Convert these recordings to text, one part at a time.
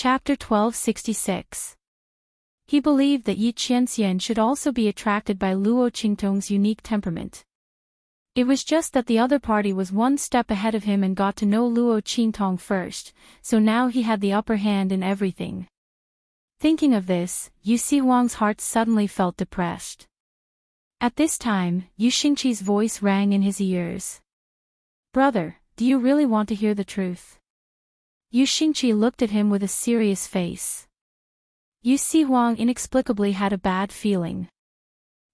Chapter 1266. He believed that Yi Qianxian should also be attracted by Luo Qingtong's unique temperament. It was just that the other party was one step ahead of him and got to know Luo Qingtong first, so now he had the upper hand in everything. Thinking of this, Yu Sihuang's heart suddenly felt depressed. At this time, Yu Xingqi's voice rang in his ears. "Brother, do you really want to hear the truth?" Yu Xingqi looked at him with a serious face. Yu Sihuang inexplicably had a bad feeling.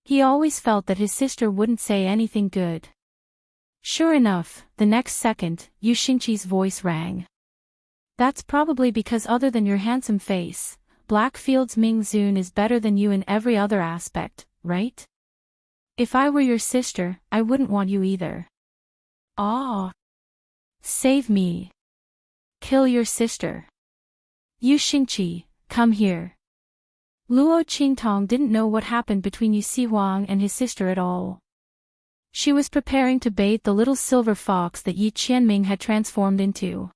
He always felt that his sister wouldn't say anything good. Sure enough, the next second, Yu Xingqi's voice rang. "That's probably because other than your handsome face, Blackfield's Ming Zun is better than you in every other aspect, right? If I were your sister, I wouldn't want you either." "Ah! Save me! Kill your sister! Yu Xingqi, come here." Luo Qingtong didn't know what happened between Yu Sihuang and his sister at all. She was preparing to bait the little silver fox that Yi Qianming had transformed into.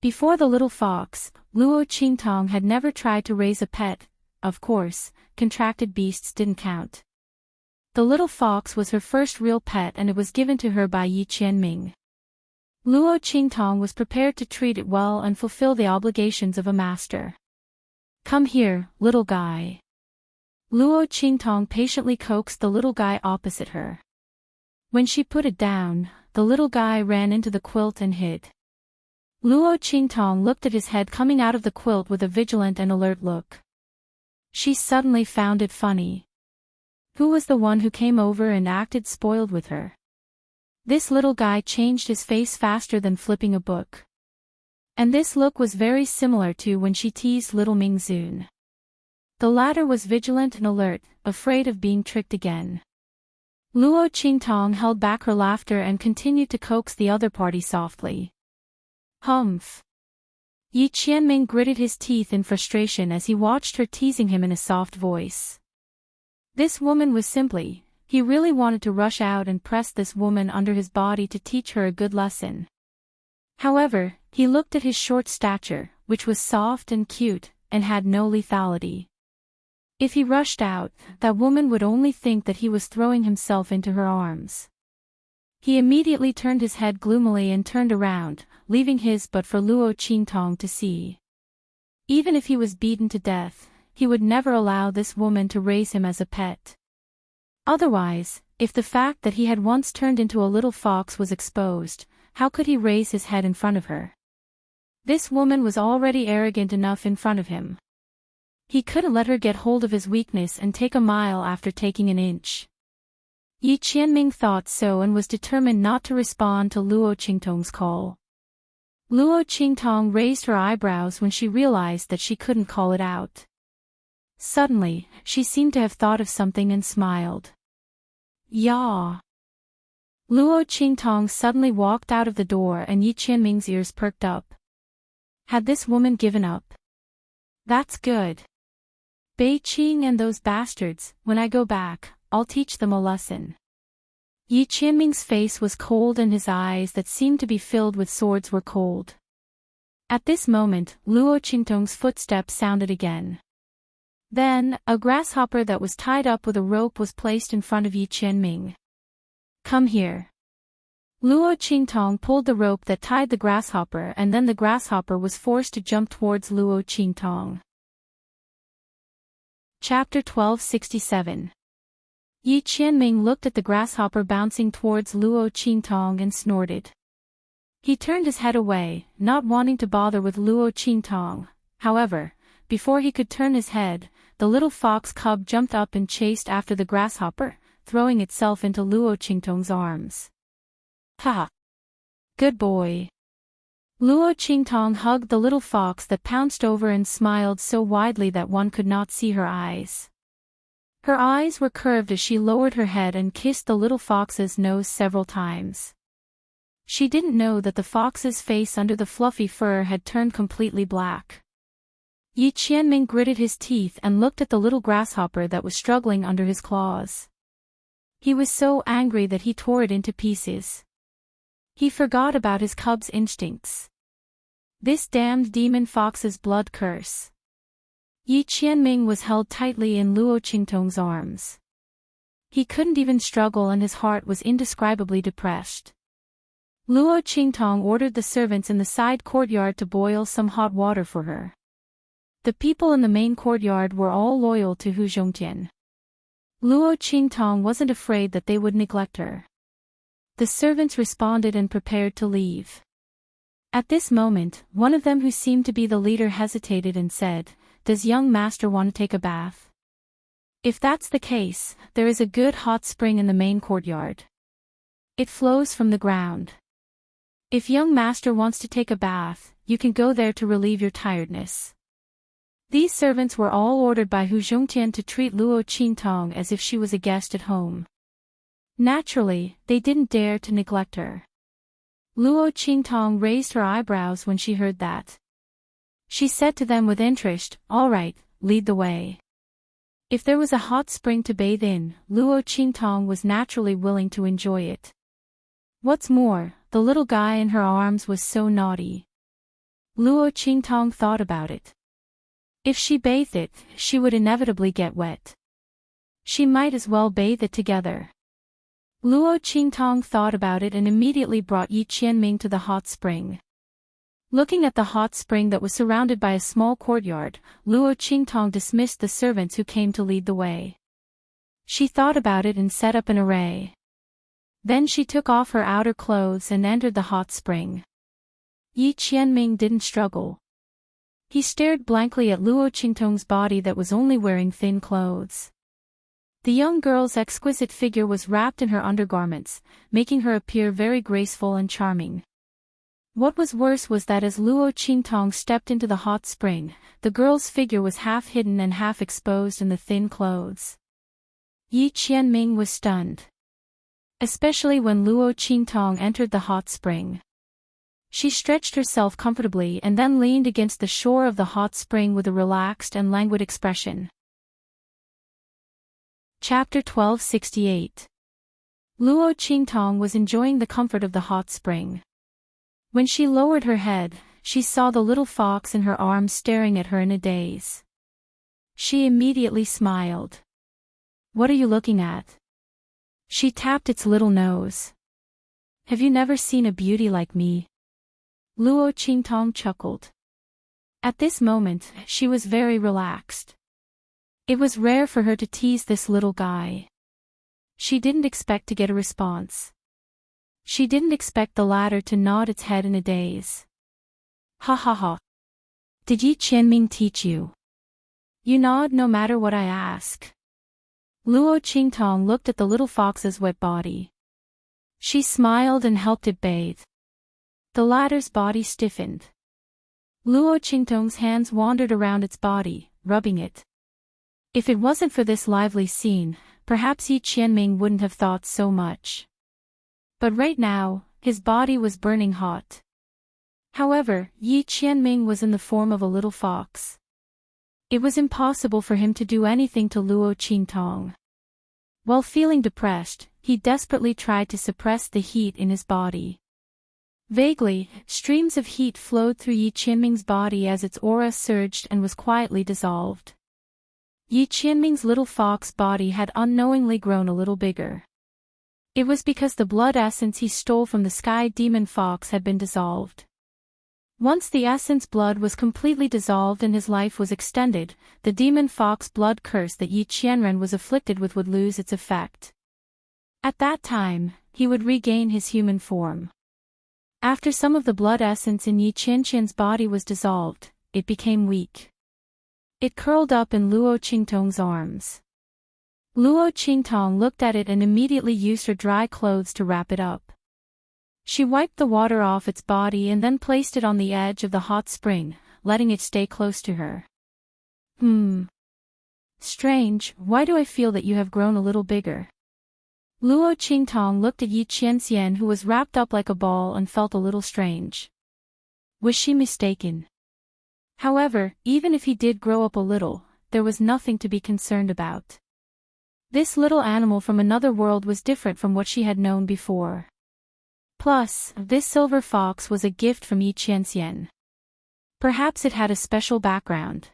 Before the little fox, Luo Qingtong had never tried to raise a pet. Of course, contracted beasts didn't count. The little fox was her first real pet and it was given to her by Yi Qianming. Luo Qingtong was prepared to treat it well and fulfill the obligations of a master. "Come here, little guy." Luo Qingtong patiently coaxed the little guy opposite her. When she put it down, the little guy ran into the quilt and hid. Luo Qingtong looked at his head coming out of the quilt with a vigilant and alert look. She suddenly found it funny. Who was the one who came over and acted spoiled with her? This little guy changed his face faster than flipping a book. And this look was very similar to when she teased little Ming Zun. The latter was vigilant and alert, afraid of being tricked again. Luo Qingtong held back her laughter and continued to coax the other party softly. "Humph." Yi Qianming gritted his teeth in frustration as he watched her teasing him in a soft voice. This woman was simply, he really wanted to rush out and press this woman under his body to teach her a good lesson. However, he looked at his short stature, which was soft and cute, and had no lethality. If he rushed out, that woman would only think that he was throwing himself into her arms. He immediately turned his head gloomily and turned around, leaving his but for Luo Qingtong to see. Even if he was beaten to death, he would never allow this woman to raise him as a pet. Otherwise, if the fact that he had once turned into a little fox was exposed, how could he raise his head in front of her? This woman was already arrogant enough in front of him. He couldn't let her get hold of his weakness and take a mile after taking an inch. Yi Qianming thought so and was determined not to respond to Luo Qingtong's call. Luo Qingtong raised her eyebrows when she realized that she couldn't call it out. Suddenly, she seemed to have thought of something and smiled. "Ya." Luo Qingtong suddenly walked out of the door and Yi Qianming's ears perked up. Had this woman given up? That's good. Bei Qing and those bastards, when I go back, I'll teach them a lesson. Yi Qianming's face was cold and his eyes that seemed to be filled with swords were cold. At this moment, Luo Qingtong's footsteps sounded again. Then, a grasshopper that was tied up with a rope was placed in front of Yi Qianming. "Come here." Luo Qingtong pulled the rope that tied the grasshopper and then the grasshopper was forced to jump towards Luo Qingtong. Chapter 1267. Yi Qianming looked at the grasshopper bouncing towards Luo Qingtong and snorted. He turned his head away, not wanting to bother with Luo Qingtong. However, before he could turn his head, the little fox cub jumped up and chased after the grasshopper, throwing itself into Luo Qingtong's arms. "Ha! Good boy." Luo Qingtong hugged the little fox that pounced over and smiled so widely that one could not see her eyes. Her eyes were curved as she lowered her head and kissed the little fox's nose several times. She didn't know that the fox's face under the fluffy fur had turned completely black. Yi Qianming gritted his teeth and looked at the little grasshopper that was struggling under his claws. He was so angry that he tore it into pieces. He forgot about his cub's instincts. This damned demon fox's blood curse. Yi Qianming was held tightly in Luo Qingtong's arms. He couldn't even struggle and his heart was indescribably depressed. Luo Qingtong ordered the servants in the side courtyard to boil some hot water for her. The people in the main courtyard were all loyal to Hu Zhongtian. Luo Qingtong wasn't afraid that they would neglect her. The servants responded and prepared to leave. At this moment, one of them who seemed to be the leader hesitated and said, "Does young master want to take a bath? If that's the case, there is a good hot spring in the main courtyard. It flows from the ground. If young master wants to take a bath, you can go there to relieve your tiredness." These servants were all ordered by Hu Zhongtian to treat Luo Qingtong as if she was a guest at home. Naturally, they didn't dare to neglect her. Luo Qingtong raised her eyebrows when she heard that. She said to them with interest, "All right, lead the way." If there was a hot spring to bathe in, Luo Qingtong was naturally willing to enjoy it. What's more, the little guy in her arms was so naughty. Luo Qingtong thought about it. If she bathed it, she would inevitably get wet. She might as well bathe it together. Luo Qingtong thought about it and immediately brought Yi Qianming to the hot spring. Looking at the hot spring that was surrounded by a small courtyard, Luo Qingtong dismissed the servants who came to lead the way. She thought about it and set up an array. Then she took off her outer clothes and entered the hot spring. Yi Qianming didn't struggle. He stared blankly at Luo Qingtong's body that was only wearing thin clothes. The young girl's exquisite figure was wrapped in her undergarments, making her appear very graceful and charming. What was worse was that as Luo Qingtong stepped into the hot spring, the girl's figure was half hidden and half exposed in the thin clothes. Yi Qianming was stunned. Especially when Luo Qingtong entered the hot spring. She stretched herself comfortably and then leaned against the shore of the hot spring with a relaxed and languid expression. Chapter 1268. Luo Qingtong was enjoying the comfort of the hot spring. When she lowered her head, she saw the little fox in her arms staring at her in a daze. She immediately smiled. "What are you looking at?" She tapped its little nose. "Have you never seen a beauty like me?" Luo Qingtong chuckled. At this moment, she was very relaxed. It was rare for her to tease this little guy. She didn't expect to get a response. She didn't expect the latter to nod its head in a daze. "Ha ha ha. Did Yi Qianming teach you? You nod no matter what I ask." Luo Qingtong looked at the little fox's wet body. She smiled and helped it bathe. The latter's body stiffened. Luo Qingtong's hands wandered around its body, rubbing it. If it wasn't for this lively scene, perhaps Yi Qianming wouldn't have thought so much. But right now, his body was burning hot. However, Yi Qianming was in the form of a little fox. It was impossible for him to do anything to Luo Qingtong. While feeling depressed, he desperately tried to suppress the heat in his body. Vaguely, streams of heat flowed through Yi Qianming's body as its aura surged and was quietly dissolved. Yi Qianming's little fox body had unknowingly grown a little bigger. It was because the blood essence he stole from the sky demon fox had been dissolved. Once the essence blood was completely dissolved and his life was extended, the demon fox blood curse that Yi Qianren was afflicted with would lose its effect. At that time, he would regain his human form. After some of the blood essence in Yi Qianqian's body was dissolved, it became weak. It curled up in Luo Qingtong's arms. Luo Qingtong looked at it and immediately used her dry clothes to wrap it up. She wiped the water off its body and then placed it on the edge of the hot spring, letting it stay close to her. Strange, why do I feel that you have grown a little bigger? Luo Qingtong looked at Yi Qianxian, who was wrapped up like a ball, and felt a little strange. Was she mistaken? However, even if he did grow up a little, there was nothing to be concerned about. This little animal from another world was different from what she had known before. Plus, this silver fox was a gift from Yi Qianxian. Perhaps it had a special background.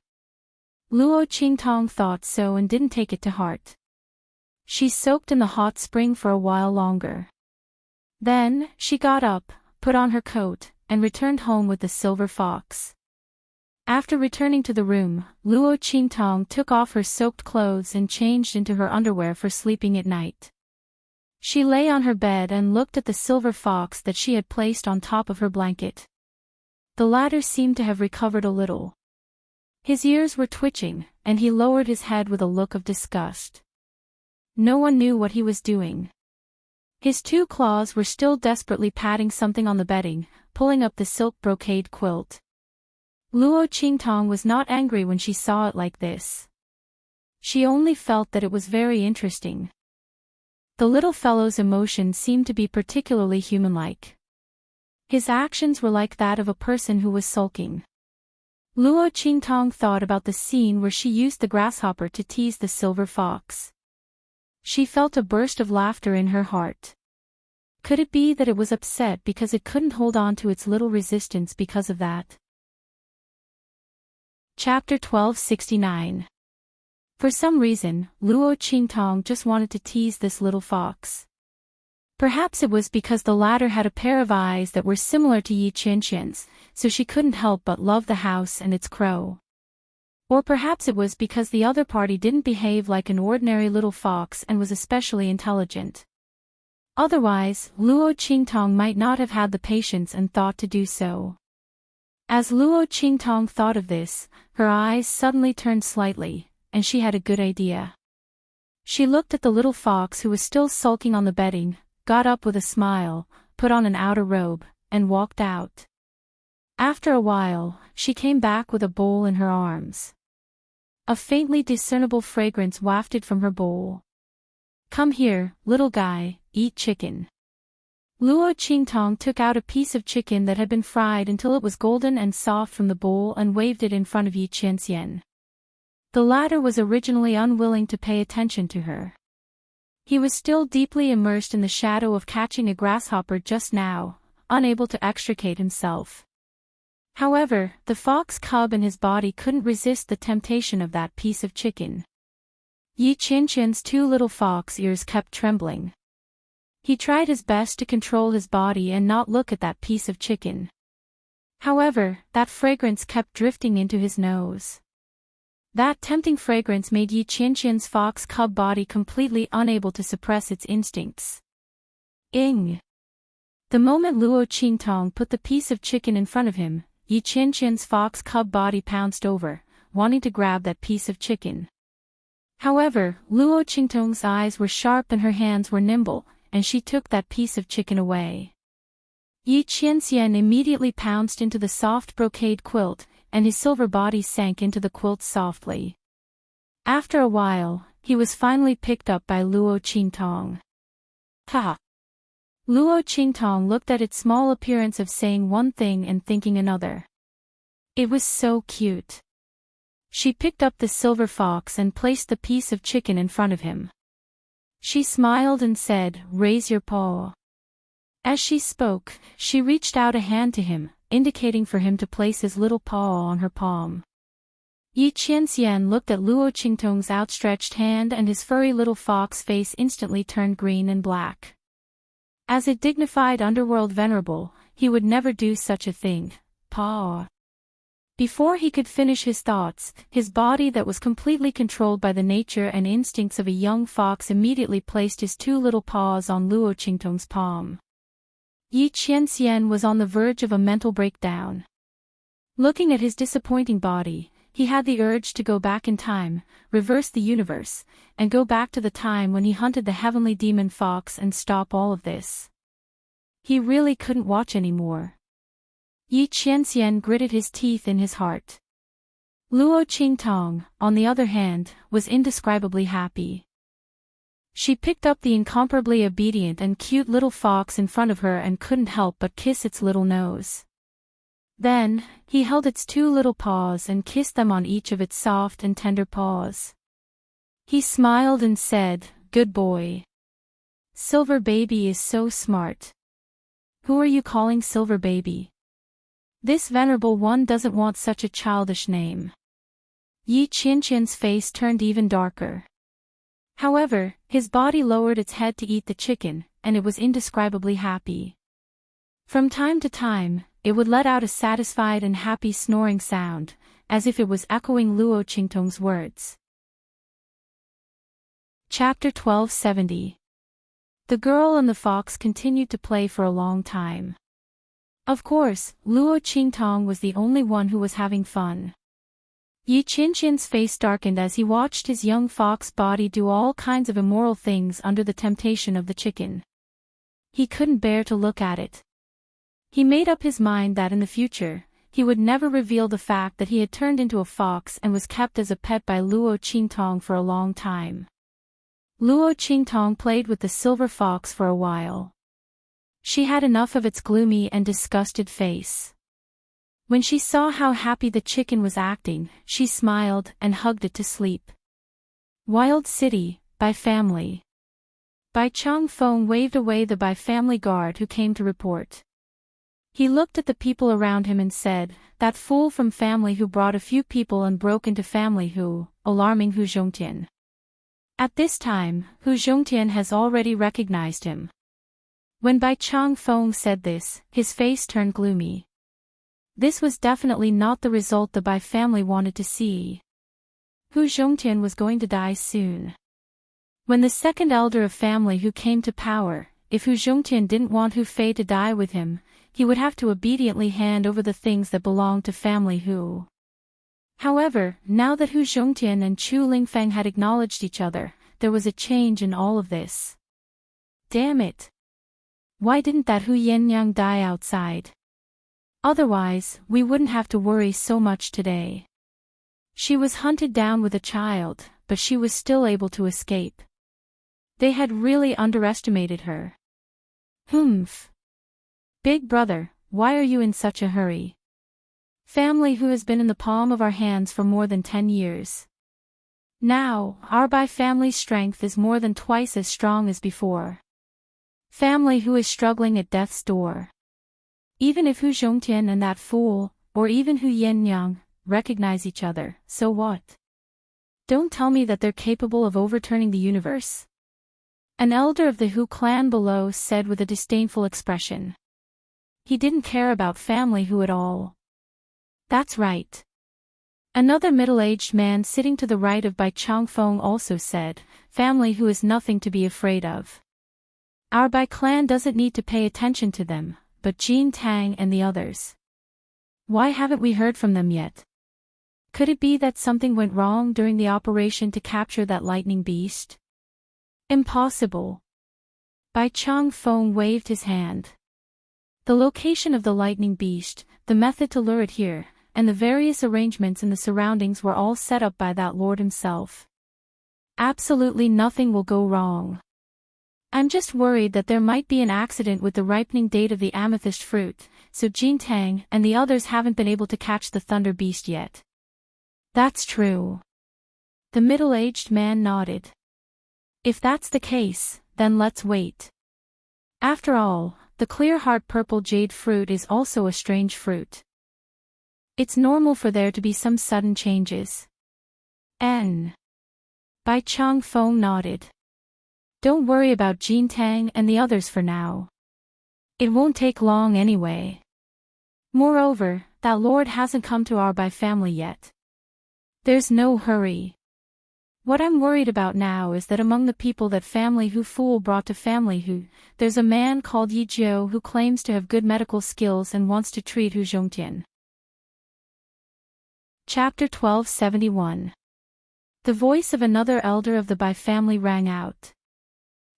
Luo Qingtong thought so and didn't take it to heart. She soaked in the hot spring for a while longer. Then, she got up, put on her coat, and returned home with the silver fox. After returning to the room, Luo Qingtong took off her soaked clothes and changed into her underwear for sleeping at night. She lay on her bed and looked at the silver fox that she had placed on top of her blanket. The latter seemed to have recovered a little. His ears were twitching, and he lowered his head with a look of disgust. No one knew what he was doing. His two claws were still desperately patting something on the bedding, pulling up the silk brocade quilt. Luo Qingtong was not angry when she saw it like this. She only felt that it was very interesting. The little fellow's emotions seemed to be particularly human-like. His actions were like that of a person who was sulking. Luo Qingtong thought about the scene where she used the grasshopper to tease the silver fox. She felt a burst of laughter in her heart. Could it be that it was upset because it couldn't hold on to its little resistance because of that? Chapter 1269. For some reason, Luo Qingtong just wanted to tease this little fox. Perhaps it was because the latter had a pair of eyes that were similar to Yi Qianqian's, so she couldn't help but love the house and its crow. Or perhaps it was because the other party didn't behave like an ordinary little fox and was especially intelligent. Otherwise, Luo Qingtong might not have had the patience and thought to do so. As Luo Qingtong thought of this, her eyes suddenly turned slightly, and she had a good idea. She looked at the little fox who was still sulking on the bedding, got up with a smile, put on an outer robe, and walked out. After a while, she came back with a bowl in her arms. A faintly discernible fragrance wafted from her bowl. "Come here, little guy, eat chicken." Luo Qingtong took out a piece of chicken that had been fried until it was golden and soft from the bowl and waved it in front of Yi Qianxian. The latter was originally unwilling to pay attention to her. He was still deeply immersed in the shadow of catching a grasshopper just now, unable to extricate himself. However, the fox cub in his body couldn't resist the temptation of that piece of chicken. Yi Qianqian's two little fox ears kept trembling. He tried his best to control his body and not look at that piece of chicken. However, that fragrance kept drifting into his nose. That tempting fragrance made Yi Qianqian's fox cub body completely unable to suppress its instincts. Ing! The moment Luo Qingtong put the piece of chicken in front of him, Yi Qianqian's fox cub body pounced over, wanting to grab that piece of chicken. However, Luo Qingtong's eyes were sharp and her hands were nimble, and she took that piece of chicken away. Yi Qianxian immediately pounced into the soft brocade quilt, and his silver body sank into the quilt softly. After a while, he was finally picked up by Luo Qingtong. Ha! Luo Qingtong looked at its small appearance of saying one thing and thinking another. It was so cute. She picked up the silver fox and placed the piece of chicken in front of him. She smiled and said, "Raise your paw." As she spoke, she reached out a hand to him, indicating for him to place his little paw on her palm. Yi Qianxian looked at Luo Qingtong's outstretched hand and his furry little fox face instantly turned green and black. As a dignified underworld venerable, he would never do such a thing. Paw. Before he could finish his thoughts, his body that was completely controlled by the nature and instincts of a young fox immediately placed his two little paws on Luo Qingtong's palm. Yi Qianxian was on the verge of a mental breakdown. Looking at his disappointing body, he had the urge to go back in time, reverse the universe, and go back to the time when he hunted the heavenly demon fox and stop all of this. He really couldn't watch anymore. Yi Qianxian gritted his teeth in his heart. Luo Qingtong, on the other hand, was indescribably happy. She picked up the incomparably obedient and cute little fox in front of her and couldn't help but kiss its little nose. Then, he held its two little paws and kissed them on each of its soft and tender paws. He smiled and said, "Good boy. Silver baby is so smart." "Who are you calling Silver baby?" This venerable one doesn't want such a childish name. Yi Qianqian's face turned even darker. However, his body lowered its head to eat the chicken, and it was indescribably happy. From time to time, it would let out a satisfied and happy snoring sound, as if it was echoing Luo Qingtong's words. Chapter 1270. The girl and the fox continued to play for a long time. Of course, Luo Qingtong was the only one who was having fun. Yi Qianqian's face darkened as he watched his young fox body do all kinds of immoral things under the temptation of the chicken. He couldn't bear to look at it. He made up his mind that in the future, he would never reveal the fact that he had turned into a fox and was kept as a pet by Luo Qingtong for a long time. Luo Qingtong played with the silver fox for a while. She had enough of its gloomy and disgusted face. When she saw how happy the chicken was acting, she smiled and hugged it to sleep. Wild City, by family. Bai Chang Feng waved away the Bai family guard who came to report. He looked at the people around him and said, "That fool from family who brought a few people and broke into family who, alarming Hu Zhongtian." At this time, Hu Zhongtian has already recognized him. When Bai Chang Feng said this, his face turned gloomy. This was definitely not the result the Bai family wanted to see. Hu Zhongtian was going to die soon. When the second elder of family who came to power, if Hu Zhongtian didn't want Hu Fei to die with him, he would have to obediently hand over the things that belonged to family Hu. However, now that Hu Zhongtian and Chu Lingfeng had acknowledged each other, there was a change in all of this. Damn it! Why didn't that Hu Yannyang die outside? Otherwise, we wouldn't have to worry so much today. She was hunted down with a child, but she was still able to escape. They had really underestimated her. Humph. Big brother, why are you in such a hurry? Family who has been in the palm of our hands for more than 10 years. Now, our Bai family's strength is more than twice as strong as before. Family who is struggling at death's door. Even if Hu Zhongtian and that fool, or even Hu Yannyang, recognize each other, so what? Don't tell me that they're capable of overturning the universe. An elder of the Hu clan below said with a disdainful expression. He didn't care about family Hu at all. That's right. Another middle-aged man sitting to the right of Bai Changfeng also said, family Hu is nothing to be afraid of. Our Bai clan doesn't need to pay attention to them, but Jin Tang and the others. Why haven't we heard from them yet? Could it be that something went wrong during the operation to capture that lightning beast? Impossible. Bai Changfeng waved his hand. The location of the lightning beast, the method to lure it here, and the various arrangements in the surroundings were all set up by that lord himself. Absolutely nothing will go wrong. I'm just worried that there might be an accident with the ripening date of the amethyst fruit, so Jin Tang and the others haven't been able to catch the thunder beast yet. That's true. The middle-aged man nodded. If that's the case, then let's wait. After all, the clear heart purple jade fruit is also a strange fruit. It's normal for there to be some sudden changes. Bai Changfeng nodded. Don't worry about Jin Tang and the others for now. It won't take long anyway. Moreover, that lord hasn't come to our Bai family yet. There's no hurry. What I'm worried about now is that among the people that family Hu fool brought to family Hu, there's a man called Yi Jiu who claims to have good medical skills and wants to treat Hu Zhongtian. Chapter 1271. The voice of another elder of the Bai family rang out.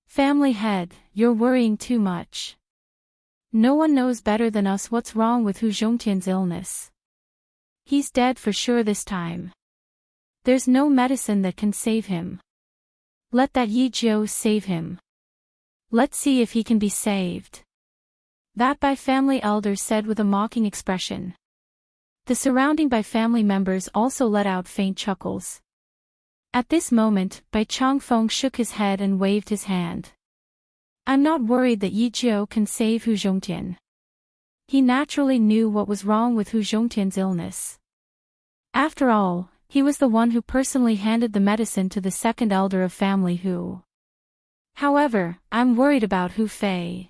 Family head, you're worrying too much. No one knows better than us what's wrong with Hu Zhongtian's illness. He's dead for sure this time. There's no medicine that can save him. Let that Yi Jiu save him. Let's see if he can be saved. That Bai family elder said with a mocking expression. The surrounding Bai family members also let out faint chuckles. At this moment, Bai Changfeng shook his head and waved his hand. I'm not worried that Yi Jiu can save Hu Zhongtian. He naturally knew what was wrong with Hu Zhongtian's illness. After all, he was the one who personally handed the medicine to the second elder of family Hu. However, I'm worried about Hu Fei.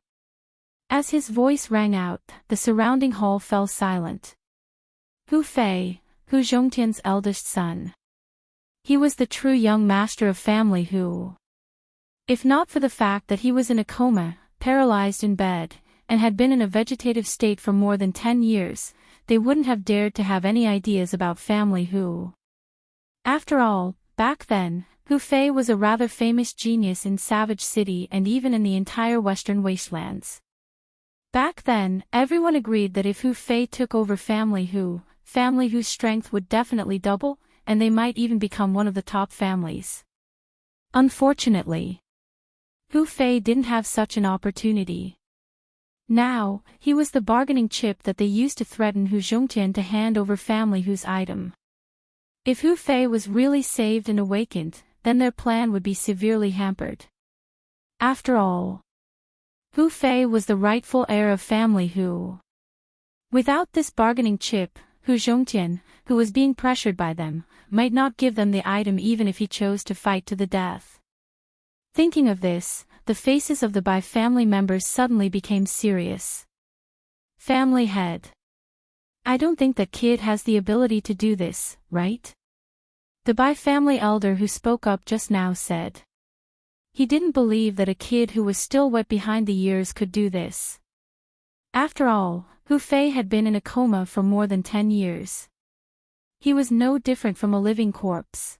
As his voice rang out, the surrounding hall fell silent. Hu Fei, Hu Zhongtian's eldest son. He was the true young master of family Hu. If not for the fact that he was in a coma, paralyzed in bed, and had been in a vegetative state for more than 10 years, they wouldn't have dared to have any ideas about family Hu. After all, back then, Hu Fei was a rather famous genius in Savage City and even in the entire Western Wastelands. Back then, everyone agreed that if Hu Fei took over family Hu's strength would definitely double, and they might even become one of the top families. Unfortunately, Hu Fei didn't have such an opportunity. Now, he was the bargaining chip that they used to threaten Hu Zhongtian to hand over family Hu's item. If Hu Fei was really saved and awakened, then their plan would be severely hampered. After all, Hu Fei was the rightful heir of family Hu. Without this bargaining chip, Hu Zhongtian, who was being pressured by them, might not give them the item even if he chose to fight to the death. Thinking of this, the faces of the Bai family members suddenly became serious. Family head. I don't think that kid has the ability to do this, right? The Bai family elder who spoke up just now said. He didn't believe that a kid who was still wet behind the ears could do this. After all, Hu Fei had been in a coma for more than 10 years. He was no different from a living corpse.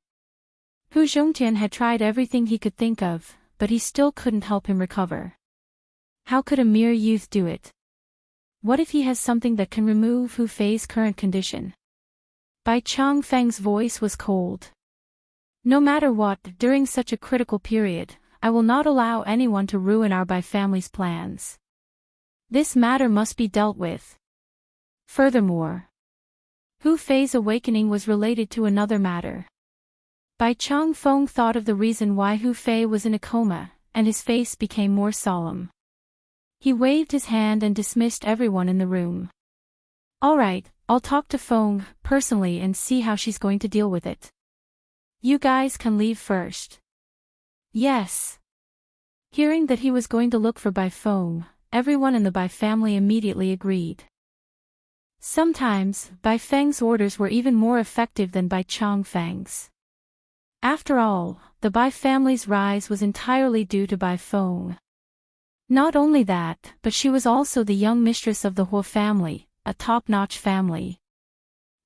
Hu Zhongtian had tried everything he could think of, but he still couldn't help him recover. How could a mere youth do it? What if he has something that can remove Hu Fei's current condition? Bai Changfeng's voice was cold. No matter what, during such a critical period, I will not allow anyone to ruin our Bai family's plans. This matter must be dealt with. Furthermore, Hu Fei's awakening was related to another matter. Bai Changfeng thought of the reason why Hu Fei was in a coma, and his face became more solemn. He waved his hand and dismissed everyone in the room. All right, I'll talk to Feng personally and see how she's going to deal with it. You guys can leave first. Yes. Hearing that he was going to look for Bai Feng, everyone in the Bai family immediately agreed. Sometimes, Bai Feng's orders were even more effective than Bai Changfeng's. After all, the Bai family's rise was entirely due to Bai Feng. Not only that, but she was also the young mistress of the Huo family, a top-notch family.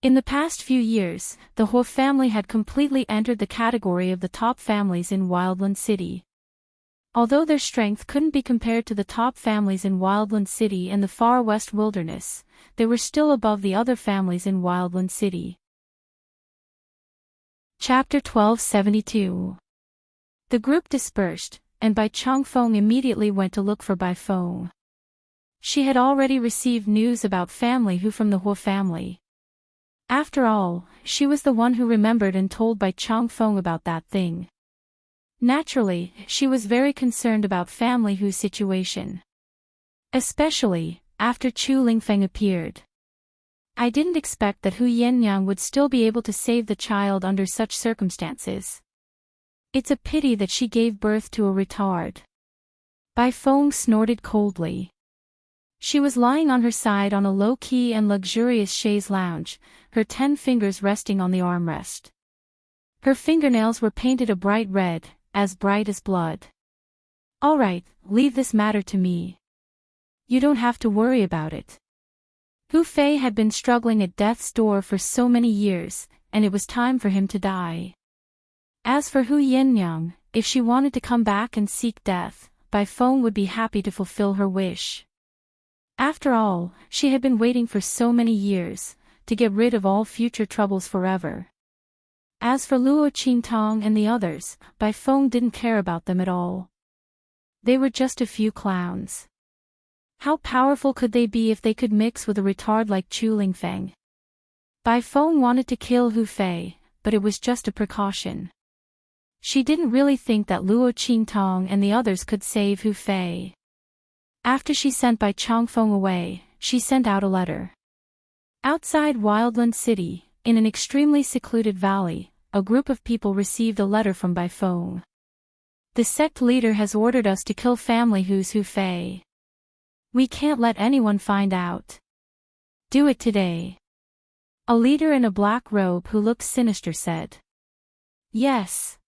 In the past few years, the Huo family had completely entered the category of the top families in Wildland City. Although their strength couldn't be compared to the top families in Wildland City and the far west wilderness, they were still above the other families in Wildland City. Chapter 1272. The group dispersed, and Bai Changfeng immediately went to look for Bai Feng. She had already received news about family Hu from the Huo family. After all, she was the one who remembered and told Bai Changfeng about that thing. Naturally, she was very concerned about family Hu's situation. Especially, after Chu Lingfeng appeared. I didn't expect that Hu Yannyang would still be able to save the child under such circumstances. It's a pity that she gave birth to a retard. Bai Feng snorted coldly. She was lying on her side on a low-key and luxurious chaise lounge, her 10 fingers resting on the armrest. Her fingernails were painted a bright red, as bright as blood. All right, leave this matter to me. You don't have to worry about it. Hu Fei had been struggling at death's door for so many years, and it was time for him to die. As for Hu Yannyang, if she wanted to come back and seek death, Bai Feng would be happy to fulfill her wish. After all, she had been waiting for so many years, to get rid of all future troubles forever. As for Luo Qingtong and the others, Bai Feng didn't care about them at all. They were just a few clowns. How powerful could they be if they could mix with a retard like Chu Lingfeng? Bai Feng wanted to kill Hu Fei, but it was just a precaution. She didn't really think that Luo Qingtong and the others could save Hu Fei. After she sent Bai Changfeng away, she sent out a letter. Outside Wildland City, in an extremely secluded valley, a group of people received a letter from by phone. The sect leader has ordered us to kill family who's Hu Fei. We can't let anyone find out. Do it today. A leader in a black robe who looked sinister said. Yes.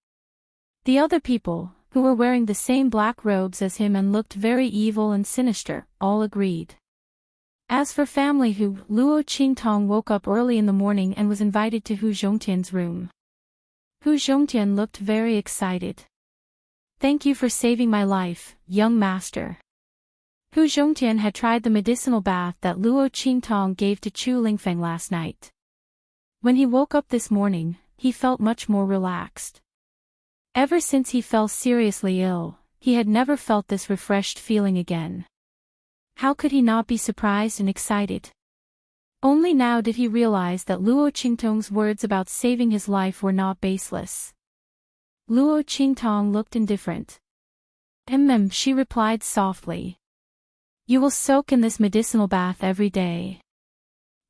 The other people, who were wearing the same black robes as him and looked very evil and sinister, all agreed. As for family Hu, Luo Qingtong woke up early in the morning and was invited to Hu Zhongtian's room. Hu Zhongtian looked very excited. Thank you for saving my life, young master. Hu Zhongtian had tried the medicinal bath that Luo Qingtong gave to Chu Lingfeng last night. When he woke up this morning, he felt much more relaxed. Ever since he fell seriously ill, he had never felt this refreshed feeling again. How could he not be surprised and excited? Only now did he realize that Luo Qingtong's words about saving his life were not baseless. Luo Qingtong looked indifferent. She replied softly. You will soak in this medicinal bath every day.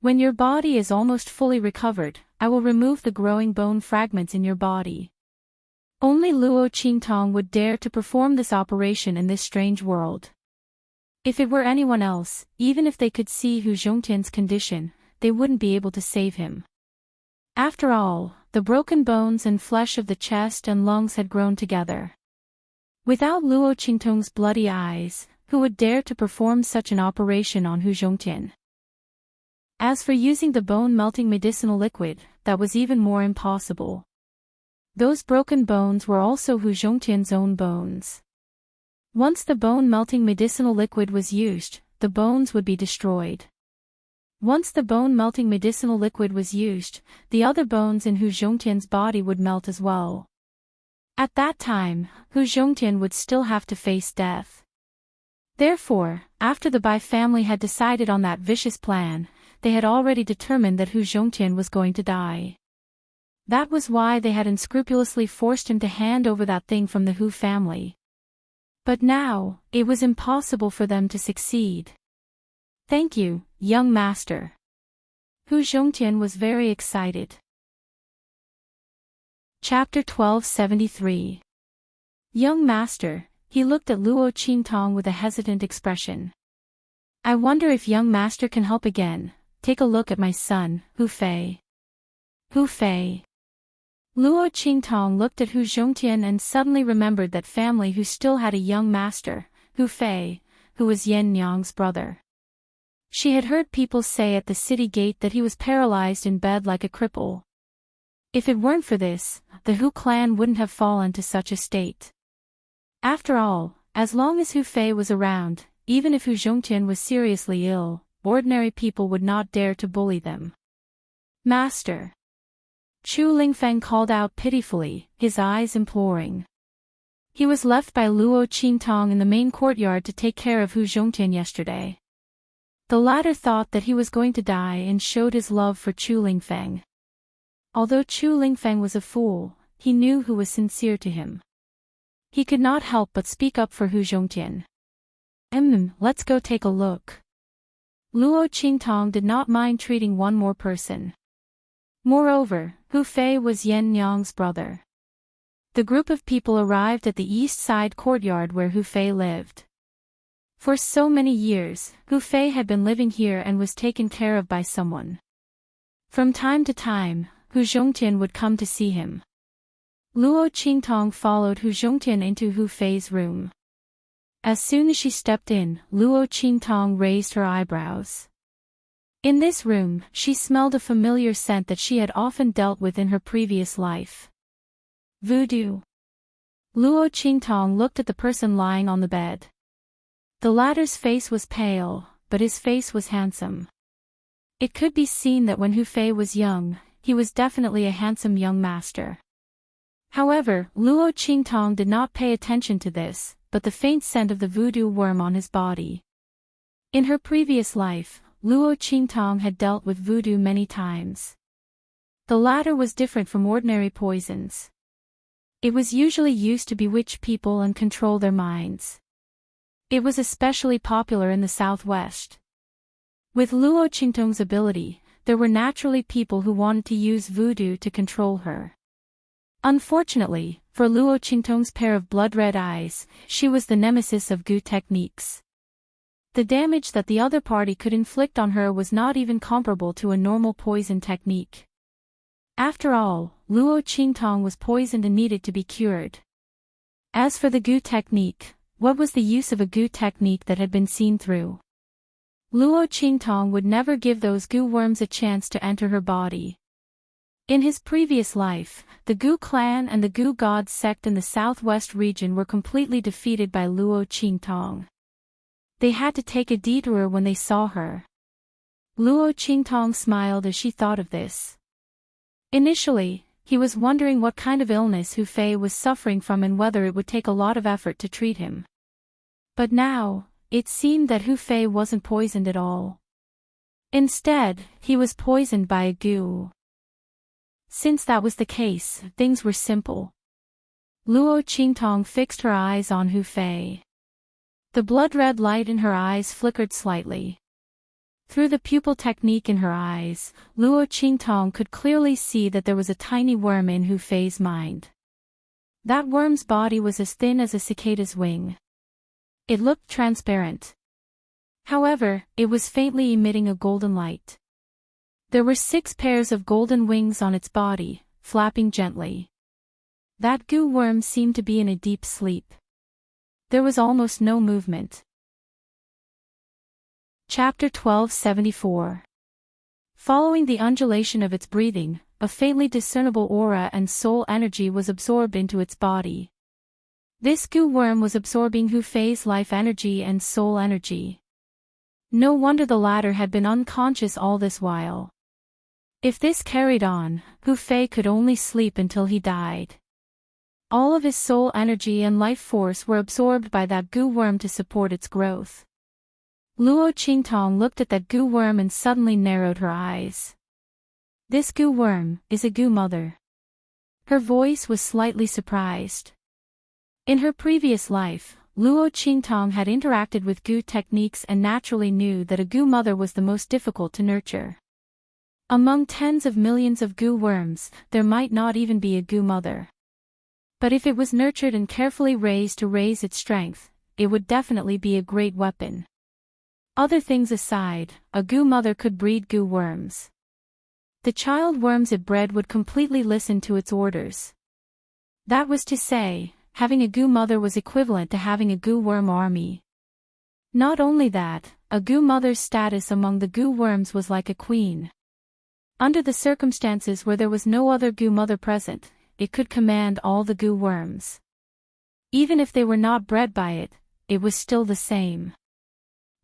When your body is almost fully recovered, I will remove the growing bone fragments in your body. Only Luo Qingtong would dare to perform this operation in this strange world. If it were anyone else, even if they could see Hu Zhongtian's condition, they wouldn't be able to save him. After all, the broken bones and flesh of the chest and lungs had grown together. Without Luo Qingtong's bloody eyes, who would dare to perform such an operation on Hu Zhongtian? As for using the bone-melting medicinal liquid, that was even more impossible. Those broken bones were also Hu Zhongtian's own bones. Once the bone-melting medicinal liquid was used, the bones would be destroyed. Once the bone-melting medicinal liquid was used, the other bones in Hu Zhongtian's body would melt as well. At that time, Hu Zhongtian would still have to face death. Therefore, after the Bai family had decided on that vicious plan, they had already determined that Hu Zhongtian was going to die. That was why they had unscrupulously forced him to hand over that thing from the Hu family. But now, it was impossible for them to succeed. Thank you, young master. Hu Zhongtian was very excited. Chapter 1273. Young master, he looked at Luo Qingtong with a hesitant expression. I wonder if young master can help again. Take a look at my son, Hu Fei. Hu Fei. Luo Qingtong looked at Hu Zhongtian and suddenly remembered that family who still had a young master, Hu Fei, who was Yan Nyang's brother. She had heard people say at the city gate that he was paralyzed in bed like a cripple. If it weren't for this, the Hu clan wouldn't have fallen to such a state. After all, as long as Hu Fei was around, even if Hu Zhongtian was seriously ill, ordinary people would not dare to bully them. Master. Chu Lingfeng called out pitifully, his eyes imploring. He was left by Luo Qingtong in the main courtyard to take care of Hu Zhongtian yesterday. The latter thought that he was going to die and showed his love for Chu Lingfeng. Although Chu Lingfeng was a fool, he knew who was sincere to him. He could not help but speak up for Hu Zhongtian. Let's go take a look. Luo Qingtong did not mind treating one more person. Moreover, Hu Fei was Yan Nyang's brother. The group of people arrived at the east side courtyard where Hu Fei lived. For so many years, Hu Fei had been living here and was taken care of by someone. From time to time, Hu Zhongtian would come to see him. Luo Qingtong followed Hu Zhongtian into Hu Fei's room. As soon as she stepped in, Luo Qingtong raised her eyebrows. In this room, she smelled a familiar scent that she had often dealt with in her previous life. Voodoo. Luo Qingtong looked at the person lying on the bed. The latter's face was pale, but his face was handsome. It could be seen that when Hu Fei was young, he was definitely a handsome young master. However, Luo Qingtong did not pay attention to this, but the faint scent of the voodoo worm on his body. In her previous life, Luo Qingtong had dealt with voodoo many times. The latter was different from ordinary poisons. It was usually used to bewitch people and control their minds. It was especially popular in the southwest. With Luo Qingtong's ability, there were naturally people who wanted to use voodoo to control her. Unfortunately, for Luo Qingtong's pair of blood-red eyes, she was the nemesis of Gu techniques. The damage that the other party could inflict on her was not even comparable to a normal poison technique. After all, Luo Qingtong was poisoned and needed to be cured. As for the Gu technique, what was the use of a Gu technique that had been seen through? Luo Qingtong would never give those Gu worms a chance to enter her body. In his previous life, the Gu clan and the Gu god sect in the southwest region were completely defeated by Luo Qingtong. They had to take a detour when they saw her. Luo Qingtong smiled as she thought of this. Initially, he was wondering what kind of illness Hu Fei was suffering from and whether it would take a lot of effort to treat him. But now, it seemed that Hu Fei wasn't poisoned at all. Instead, he was poisoned by a Gu. Since that was the case, things were simple. Luo Qingtong fixed her eyes on Hu Fei. The blood-red light in her eyes flickered slightly. Through the pupil technique in her eyes, Luo Qingtong could clearly see that there was a tiny worm in Hu Fei's mind. That worm's body was as thin as a cicada's wing. It looked transparent. However, it was faintly emitting a golden light. There were 6 pairs of golden wings on its body, flapping gently. That Gu worm seemed to be in a deep sleep. There was almost no movement. Chapter 1274. Following the undulation of its breathing, a faintly discernible aura and soul energy was absorbed into its body. This Gu worm was absorbing Hu Fei's life energy and soul energy. No wonder the latter had been unconscious all this while. If this carried on, Hu Fei could only sleep until he died. All of his soul energy and life force were absorbed by that Gu worm to support its growth. Luo Qingtong looked at that Gu worm and suddenly narrowed her eyes. This Gu worm is a Gu mother. Her voice was slightly surprised. In her previous life, Luo Qingtong had interacted with Gu techniques and naturally knew that a Gu mother was the most difficult to nurture. Among tens of millions of Gu worms, there might not even be a Gu mother. But if it was nurtured and carefully raised to raise its strength, it would definitely be a great weapon. Other things aside, a Gu mother could breed Gu worms. The child worms it bred would completely listen to its orders. That was to say, having a Gu mother was equivalent to having a Gu worm army. Not only that, a Gu mother's status among the Gu worms was like a queen. Under the circumstances where there was no other Gu mother present, it could command all the Gu worms. Even if they were not bred by it, it was still the same.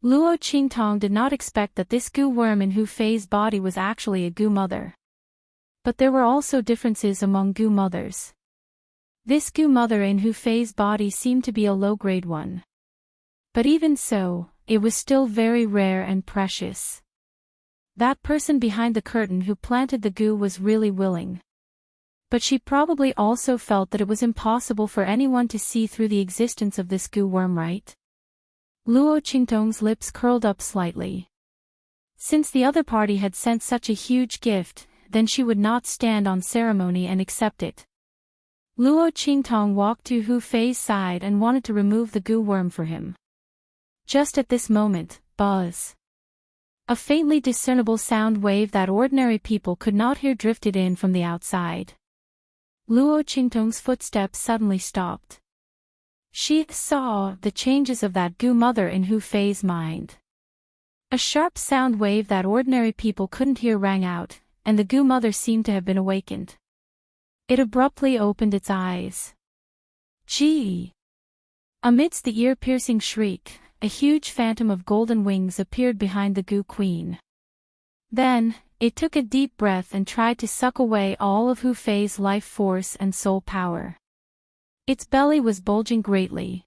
Luo Qingtong did not expect that this Gu worm in Hu Fei's body was actually a Gu mother. But there were also differences among Gu mothers. This Gu mother in Hu Fei's body seemed to be a low-grade one. But even so, it was still very rare and precious. That person behind the curtain who planted the Gu was really willing. But she probably also felt that it was impossible for anyone to see through the existence of this Gu worm, right? Luo Qingtong's lips curled up slightly. Since the other party had sent such a huge gift, then she would not stand on ceremony and accept it. Luo Qingtong walked to Hu Fei's side and wanted to remove the Gu worm for him. Just at this moment, buzz. A faintly discernible sound wave that ordinary people could not hear drifted in from the outside. Luo Qingtong's footsteps suddenly stopped. She saw the changes of that Gu mother in Hu Fei's mind. A sharp sound wave that ordinary people couldn't hear rang out, and the Gu mother seemed to have been awakened. It abruptly opened its eyes. Gee! Amidst the ear-piercing shriek, a huge phantom of golden wings appeared behind the Gu queen. Then, it took a deep breath and tried to suck away all of Hu Fei's life force and soul power. Its belly was bulging greatly.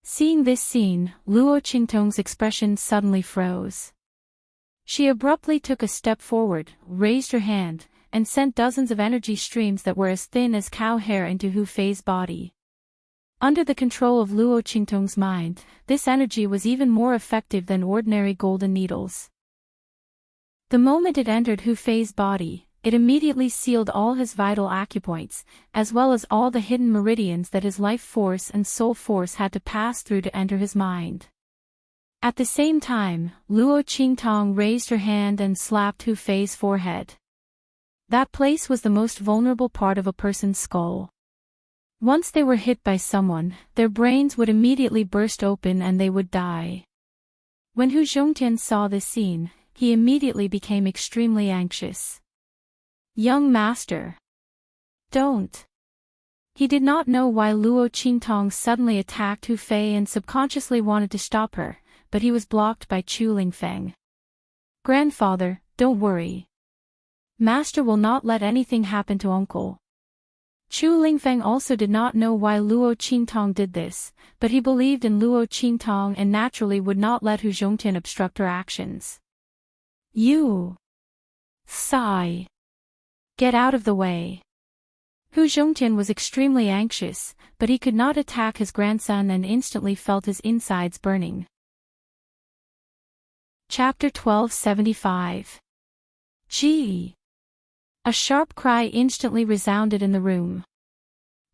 Seeing this scene, Luo Qingtong's expression suddenly froze. She abruptly took a step forward, raised her hand, and sent dozens of energy streams that were as thin as cow hair into Hu Fei's body. Under the control of Luo Qingtong's mind, this energy was even more effective than ordinary golden needles. The moment it entered Hu Fei's body, it immediately sealed all his vital acupoints, as well as all the hidden meridians that his life force and soul force had to pass through to enter his mind. At the same time, Luo Qingtong raised her hand and slapped Hu Fei's forehead. That place was the most vulnerable part of a person's skull. Once they were hit by someone, their brains would immediately burst open and they would die. When Hu Zhongtian saw this scene, he immediately became extremely anxious. Young master. Don't. He did not know why Luo Qingtong suddenly attacked Hu Fei and subconsciously wanted to stop her, but he was blocked by Chu Lingfeng. Grandfather, don't worry. Master will not let anything happen to uncle. Chu Lingfeng also did not know why Luo Qingtong did this, but he believed in Luo Qingtong and naturally would not let Hu Zhongtian obstruct her actions. You. Sigh. Get out of the way. Hu Zhongtian was extremely anxious, but he could not attack his grandson and instantly felt his insides burning. Chapter 1275. Gee! A sharp cry instantly resounded in the room.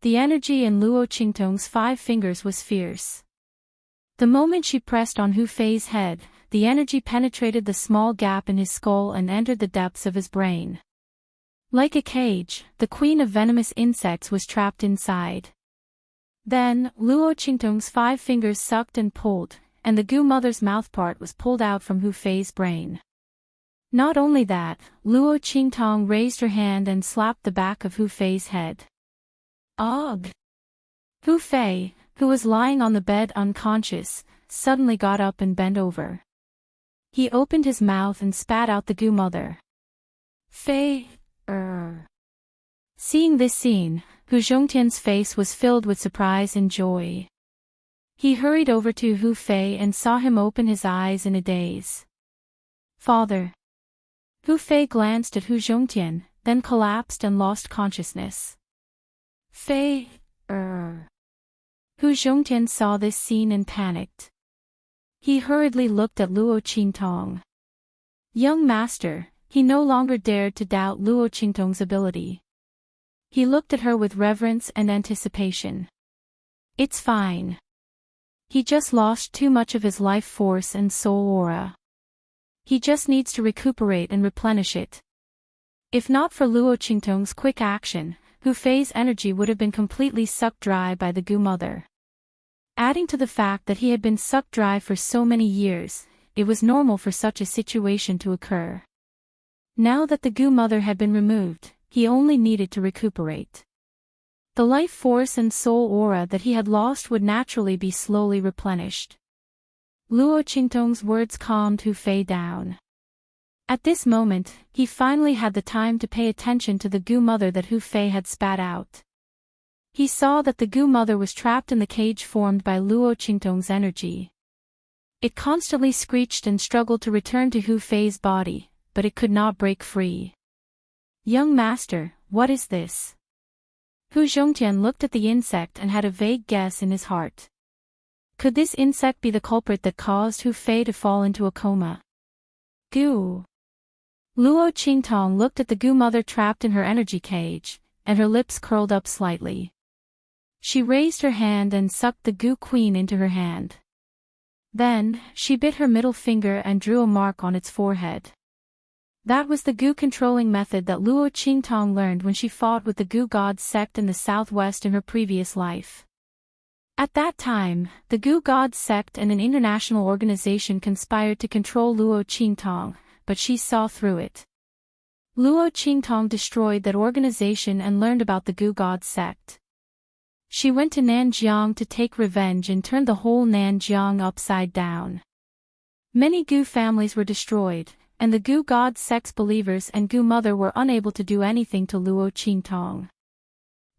The energy in Luo Qingtong's 5 fingers was fierce. The moment she pressed on Hu Fei's head, the energy penetrated the small gap in his skull and entered the depths of his brain. Like a cage, the queen of venomous insects was trapped inside. Then, Luo Qingtong's 5 fingers sucked and pulled, and the Gu mother's mouthpart was pulled out from Hu Fei's brain. Not only that, Luo Qingtong raised her hand and slapped the back of Hu Fei's head. Ugh! Hu Fei, who was lying on the bed unconscious, suddenly got up and bent over. He opened his mouth and spat out the Gu mother. Fei, Seeing this scene, Hu Zhongtian's face was filled with surprise and joy. He hurried over to Hu Fei and saw him open his eyes in a daze. Father. Hu Fei glanced at Hu Zhongtian, then collapsed and lost consciousness. Fei, Hu Zhongtian saw this scene and panicked. He hurriedly looked at Luo Qingtong. Young master, he no longer dared to doubt Luo Qingtong's ability. He looked at her with reverence and anticipation. It's fine. He just lost too much of his life force and soul aura. He just needs to recuperate and replenish it. If not for Luo Qingtong's quick action, Hu Fei's energy would have been completely sucked dry by the Gu mother. Adding to the fact that he had been sucked dry for so many years, it was normal for such a situation to occur. Now that the Gu mother had been removed, he only needed to recuperate. The life force and soul aura that he had lost would naturally be slowly replenished. Luo Qingtong's words calmed Hu Fei down. At this moment, he finally had the time to pay attention to the Gu mother that Hu Fei had spat out. He saw that the Gu mother was trapped in the cage formed by Luo Qingtong's energy. It constantly screeched and struggled to return to Hu Fei's body, but it could not break free. Young master, what is this? Hu Zhongtian looked at the insect and had a vague guess in his heart. Could this insect be the culprit that caused Hu Fei to fall into a coma? Gu. Luo Qingtong looked at the Gu mother trapped in her energy cage, and her lips curled up slightly. She raised her hand and sucked the Gu queen into her hand. Then, she bit her middle finger and drew a mark on its forehead. That was the Gu controlling method that Luo Qingtong learned when she fought with the Gu gods sect in the southwest in her previous life. At that time, the Gu gods sect and an international organization conspired to control Luo Qingtong, but she saw through it. Luo Qingtong destroyed that organization and learned about the Gu gods sect. She went to Nanjiang to take revenge and turned the whole Nanjiang upside down. Many Gu families were destroyed, and the Gu god sect's believers and Gu mother were unable to do anything to Luo Qingtong.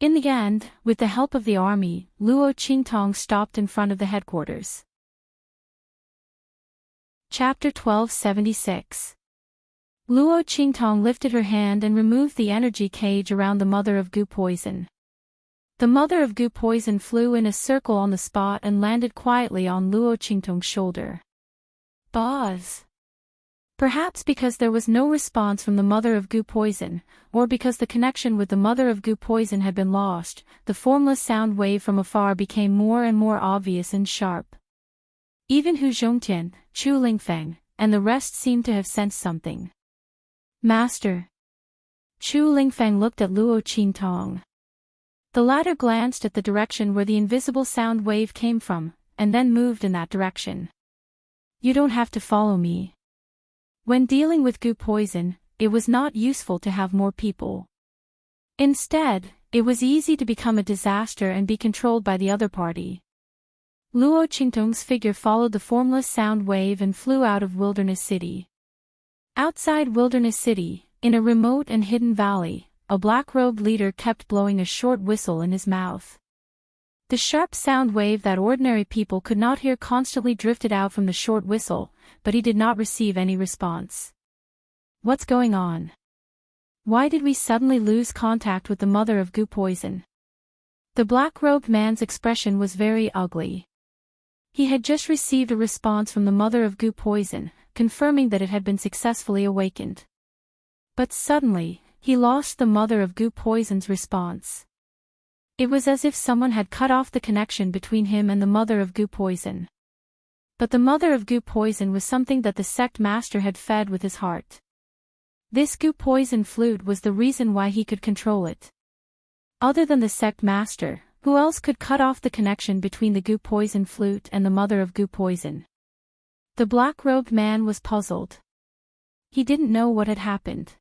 In the end, with the help of the army, Luo Qingtong stopped in front of the headquarters. Chapter 1276. Luo Qingtong lifted her hand and removed the energy cage around the mother of Gu poison. The mother of Gu poison flew in a circle on the spot and landed quietly on Luo Qingtong's shoulder. Buzz! Perhaps because there was no response from the mother of goo poison, or because the connection with the mother of goo poison had been lost, the formless sound wave from afar became more and more obvious and sharp. Even Hu Zhongtian, Chu Lingfeng, and the rest seemed to have sensed something. Master. Chu Lingfeng looked at Luo Qingtong. The latter glanced at the direction where the invisible sound wave came from, and then moved in that direction. You don't have to follow me. When dealing with goo poison, it was not useful to have more people. Instead, it was easy to become a disaster and be controlled by the other party. Luo Qingtong's figure followed the formless sound wave and flew out of Wilderness City. Outside Wilderness City, in a remote and hidden valley, a black-robed leader kept blowing a short whistle in his mouth. The sharp sound wave that ordinary people could not hear constantly drifted out from the short whistle, but he did not receive any response. What's going on? Why did we suddenly lose contact with the mother of goo poison? The black-robed man's expression was very ugly. He had just received a response from the mother of goo poison, confirming that it had been successfully awakened. But suddenly, he lost the mother of goo poison's response. It was as if someone had cut off the connection between him and the mother of goo poison. But the mother of goo poison was something that the sect master had fed with his heart. This goo poison flute was the reason why he could control it. Other than the sect master, who else could cut off the connection between the goo poison flute and the mother of goo poison? The black-robed man was puzzled. He didn't know what had happened.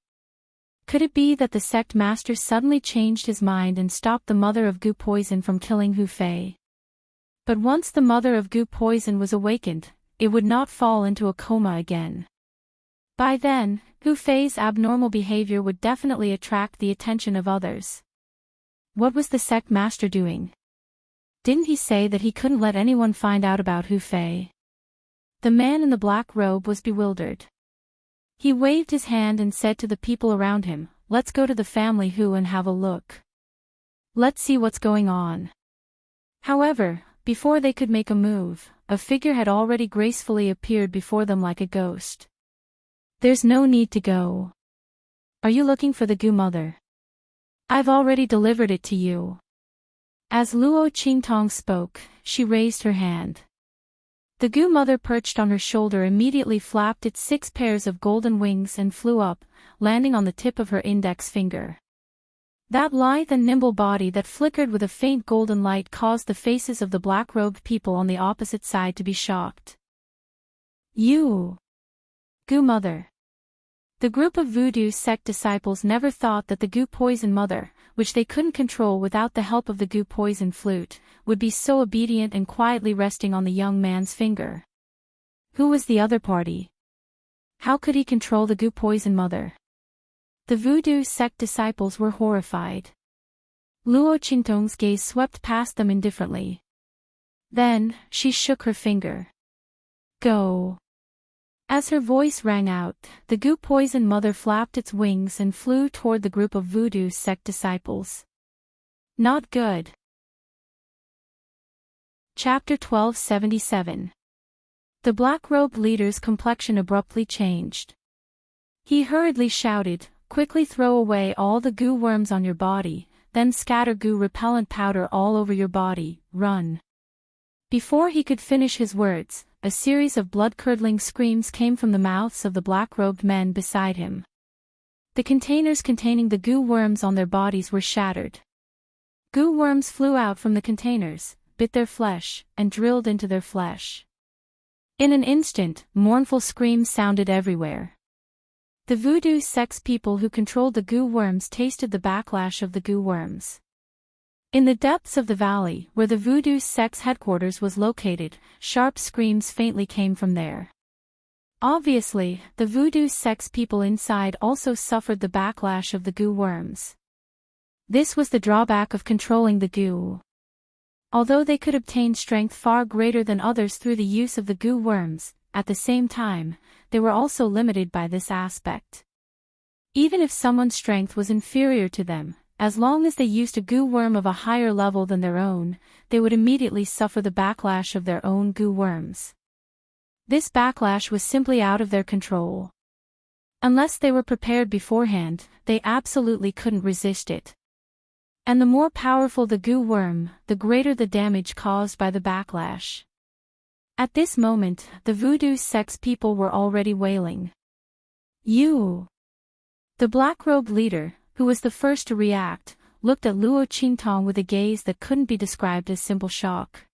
Could it be that the sect master suddenly changed his mind and stopped the mother of goo poison from killing Hu Fei? But once the mother of goo poison was awakened, it would not fall into a coma again. By then, Hu Fei's abnormal behavior would definitely attract the attention of others. What was the sect master doing? Didn't he say that he couldn't let anyone find out about Hu Fei? The man in the black robe was bewildered. He waved his hand and said to the people around him, "Let's go to the family Hu and have a look. Let's see what's going on." However, before they could make a move, a figure had already gracefully appeared before them like a ghost. "There's no need to go. Are you looking for the goo mother? I've already delivered it to you." As Luo Qingtong spoke, she raised her hand. The goo mother perched on her shoulder immediately flapped its 6 pairs of golden wings and flew up, landing on the tip of her index finger. That lithe and nimble body that flickered with a faint golden light caused the faces of the black-robed people on the opposite side to be shocked. "You! Goo mother!" The group of voodoo sect disciples never thought that the goo poison mother, which they couldn't control without the help of the goo poison flute, would be so obedient and quietly resting on the young man's finger. Who was the other party? How could he control the goo poison mother? The voodoo sect disciples were horrified. Luo Qingtong's gaze swept past them indifferently. Then, she shook her finger. "Go." As her voice rang out, the goo poison mother flapped its wings and flew toward the group of voodoo sect disciples. Not good. Chapter 1277. The black-robed leader's complexion abruptly changed. He hurriedly shouted, "Quickly throw away all the goo worms on your body, then scatter goo repellent powder all over your body, run." Before he could finish his words, a series of blood-curdling screams came from the mouths of the black-robed men beside him. The containers containing the goo worms on their bodies were shattered. Goo worms flew out from the containers, bit their flesh, and drilled into their flesh. In an instant, mournful screams sounded everywhere. The voodoo sects people who controlled the goo worms tasted the backlash of the goo worms. In the depths of the valley, where the voodoo sect's headquarters was located, sharp screams faintly came from there. Obviously, the voodoo sect's people inside also suffered the backlash of the goo worms. This was the drawback of controlling the goo. Although they could obtain strength far greater than others through the use of the goo worms, at the same time, they were also limited by this aspect. Even if someone's strength was inferior to them, as long as they used a goo worm of a higher level than their own, they would immediately suffer the backlash of their own goo worms. This backlash was simply out of their control. Unless they were prepared beforehand, they absolutely couldn't resist it. And the more powerful the goo worm, the greater the damage caused by the backlash. At this moment, the voodoo sects people were already wailing. You! The black-robed leader, who was the first to react, looked at Luo Qingtong with a gaze that couldn't be described as simple shock.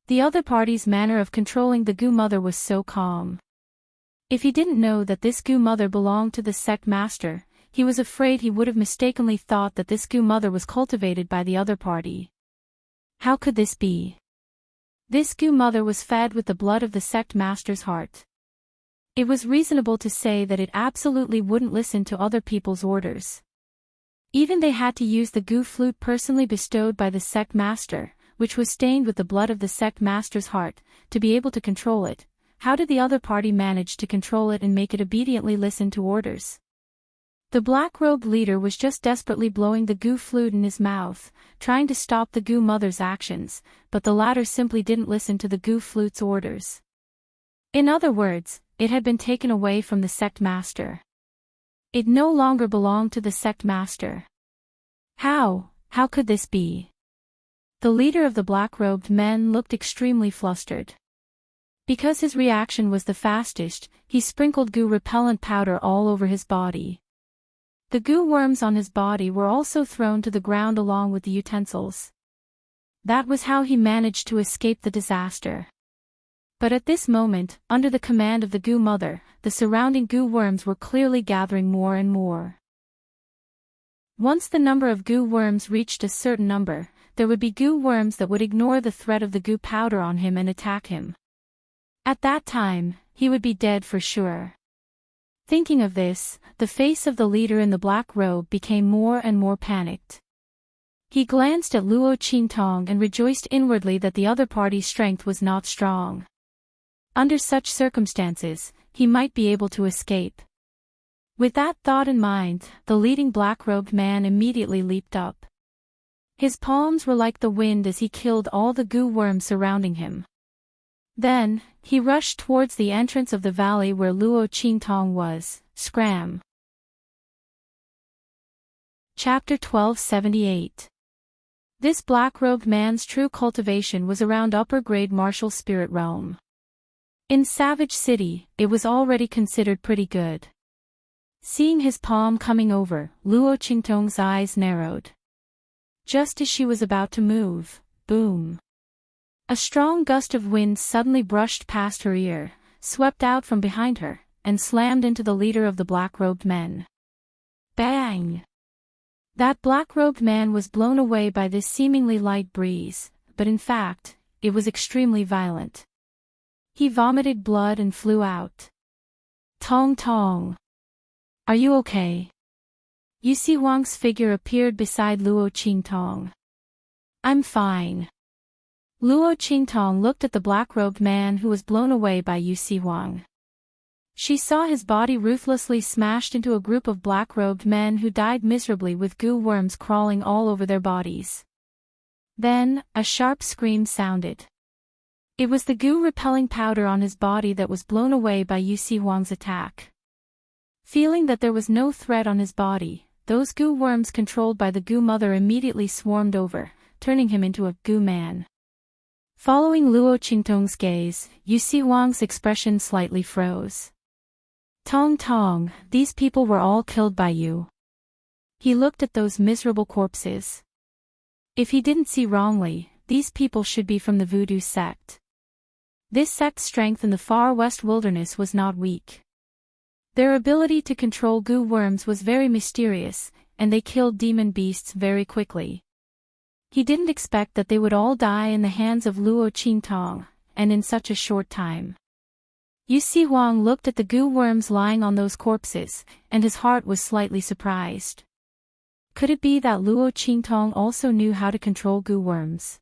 The other party's manner of controlling the goo mother was so calm. If he didn't know that this goo mother belonged to the sect master, he was afraid he would have mistakenly thought that this goo mother was cultivated by the other party. How could this be? This goo mother was fed with the blood of the sect master's heart. It was reasonable to say that it absolutely wouldn't listen to other people's orders. Even they had to use the goo flute personally bestowed by the sect master, which was stained with the blood of the sect master's heart, to be able to control it. How did the other party manage to control it and make it obediently listen to orders? The black-robed leader was just desperately blowing the goo flute in his mouth, trying to stop the goo mother's actions, but the latter simply didn't listen to the goo flute's orders. In other words, it had been taken away from the sect master. It no longer belonged to the sect master. How could this be? The leader of the black-robed men looked extremely flustered. Because his reaction was the fastest, he sprinkled goo repellent powder all over his body. The goo worms on his body were also thrown to the ground along with the utensils. That was how he managed to escape the disaster. But at this moment, under the command of the goo mother, the surrounding goo worms were clearly gathering more and more. Once the number of goo worms reached a certain number, there would be goo worms that would ignore the threat of the goo powder on him and attack him. At that time, he would be dead for sure. Thinking of this, the face of the leader in the black robe became more and more panicked. He glanced at Luo Qingtong and rejoiced inwardly that the other party's strength was not strong. Under such circumstances, he might be able to escape. With that thought in mind, the leading black-robed man immediately leaped up. His palms were like the wind as he killed all the goo worms surrounding him. Then, he rushed towards the entrance of the valley where Luo Qingtong was. Scram. Chapter 1278. This black-robed man's true cultivation was around upper-grade martial spirit realm. In Savage City, it was already considered pretty good. Seeing his palm coming over, Luo Qingtong's eyes narrowed. Just as she was about to move, boom. A strong gust of wind suddenly brushed past her ear, swept out from behind her, and slammed into the leader of the black-robed men. Bang! That black-robed man was blown away by this seemingly light breeze, but in fact, it was extremely violent. He vomited blood and flew out. Tong Tong. Are you okay? Yusi Wang's figure appeared beside Luo Qingtong. I'm fine. Luo Qingtong looked at the black-robed man who was blown away by Yusi Wang. She saw his body ruthlessly smashed into a group of black-robed men who died miserably with goo worms crawling all over their bodies. Then, a sharp scream sounded. It was the goo-repelling powder on his body that was blown away by Yusi Wang's attack. Feeling that there was no threat on his body, those goo worms controlled by the goo mother immediately swarmed over, turning him into a goo man. Following Luo Qingtong's gaze, Yusi Wang's expression slightly froze. Tong Tong, these people were all killed by you. He looked at those miserable corpses. If he didn't see wrongly, these people should be from the voodoo sect. This sect's strength in the far west wilderness was not weak. Their ability to control goo worms was very mysterious, and they killed demon beasts very quickly. He didn't expect that they would all die in the hands of Luo Qingtong, and in such a short time. Yusi Wang looked at the goo worms lying on those corpses, and his heart was slightly surprised. Could it be that Luo Qingtong also knew how to control goo worms?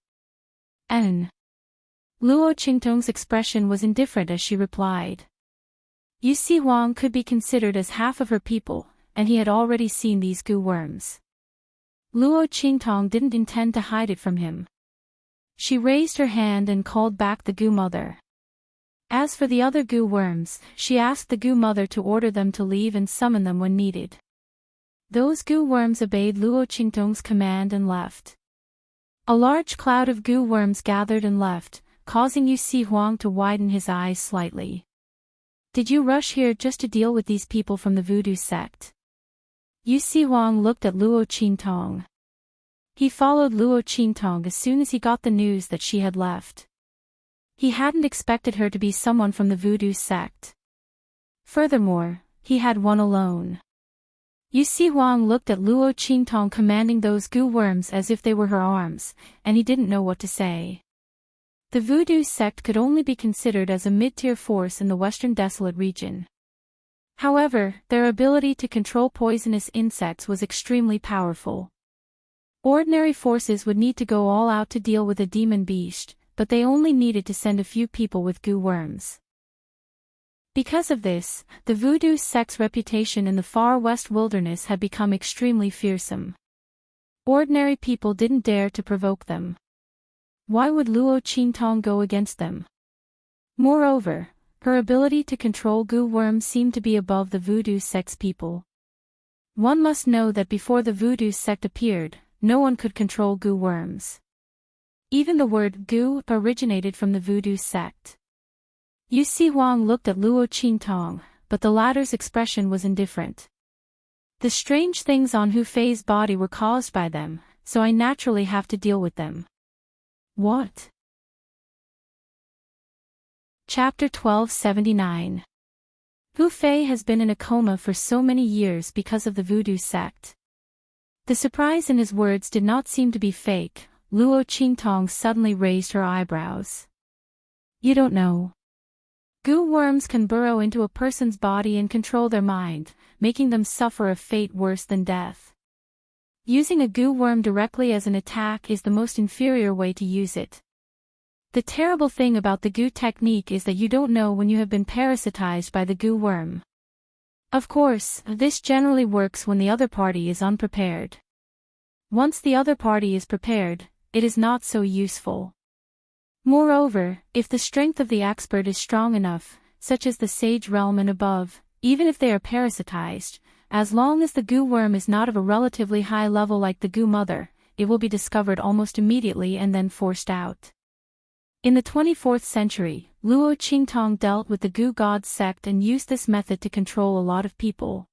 Luo Qingtong's expression was indifferent as she replied. Yusi Wang could be considered as half of her people, and he had already seen these goo worms. Luo Qingtong didn't intend to hide it from him. She raised her hand and called back the goo mother. As for the other goo worms, she asked the goo mother to order them to leave and summon them when needed. Those goo worms obeyed Luo Qingtong's command and left. A large cloud of goo worms gathered and left, causing Yu Si Huang to widen his eyes slightly. Did you rush here just to deal with these people from the voodoo sect? Yu Si Huang looked at Luo Qingtong. He followed Luo Qingtong as soon as he got the news that she had left. He hadn't expected her to be someone from the voodoo sect. Furthermore, he had one alone. Yu Si Huang looked at Luo Qingtong commanding those goo worms as if they were her arms, and he didn't know what to say. The voodoo sect could only be considered as a mid-tier force in the Western Desolate region. However, their ability to control poisonous insects was extremely powerful. Ordinary forces would need to go all out to deal with a demon beast, but they only needed to send a few people with goo worms. Because of this, the voodoo sect's reputation in the far west wilderness had become extremely fearsome. Ordinary people didn't dare to provoke them. Why would Luo Qingtong go against them? Moreover, her ability to control goo worms seemed to be above the voodoo sect's people. One must know that before the voodoo sect appeared, no one could control goo worms. Even the word goo originated from the voodoo sect. Yu Si Huang looked at Luo Qingtong, but the latter's expression was indifferent. The strange things on Hu Fei's body were caused by them, so I naturally have to deal with them. What? Chapter 1279. Hu Fei has been in a coma for so many years because of the voodoo sect. The surprise in his words did not seem to be fake. Luo Qingtong suddenly raised her eyebrows. You don't know. Goo worms can burrow into a person's body and control their mind, making them suffer a fate worse than death. Using a goo worm directly as an attack is the most inferior way to use it. The terrible thing about the goo technique is that you don't know when you have been parasitized by the goo worm. Of course, this generally works when the other party is unprepared. Once the other party is prepared, it is not so useful. Moreover, if the strength of the expert is strong enough, such as the sage realm and above, even if they are parasitized, as long as the goo worm is not of a relatively high level like the goo mother, it will be discovered almost immediately and then forced out. In the 24th century, Luo Qingtong dealt with the goo god sect and used this method to control a lot of people.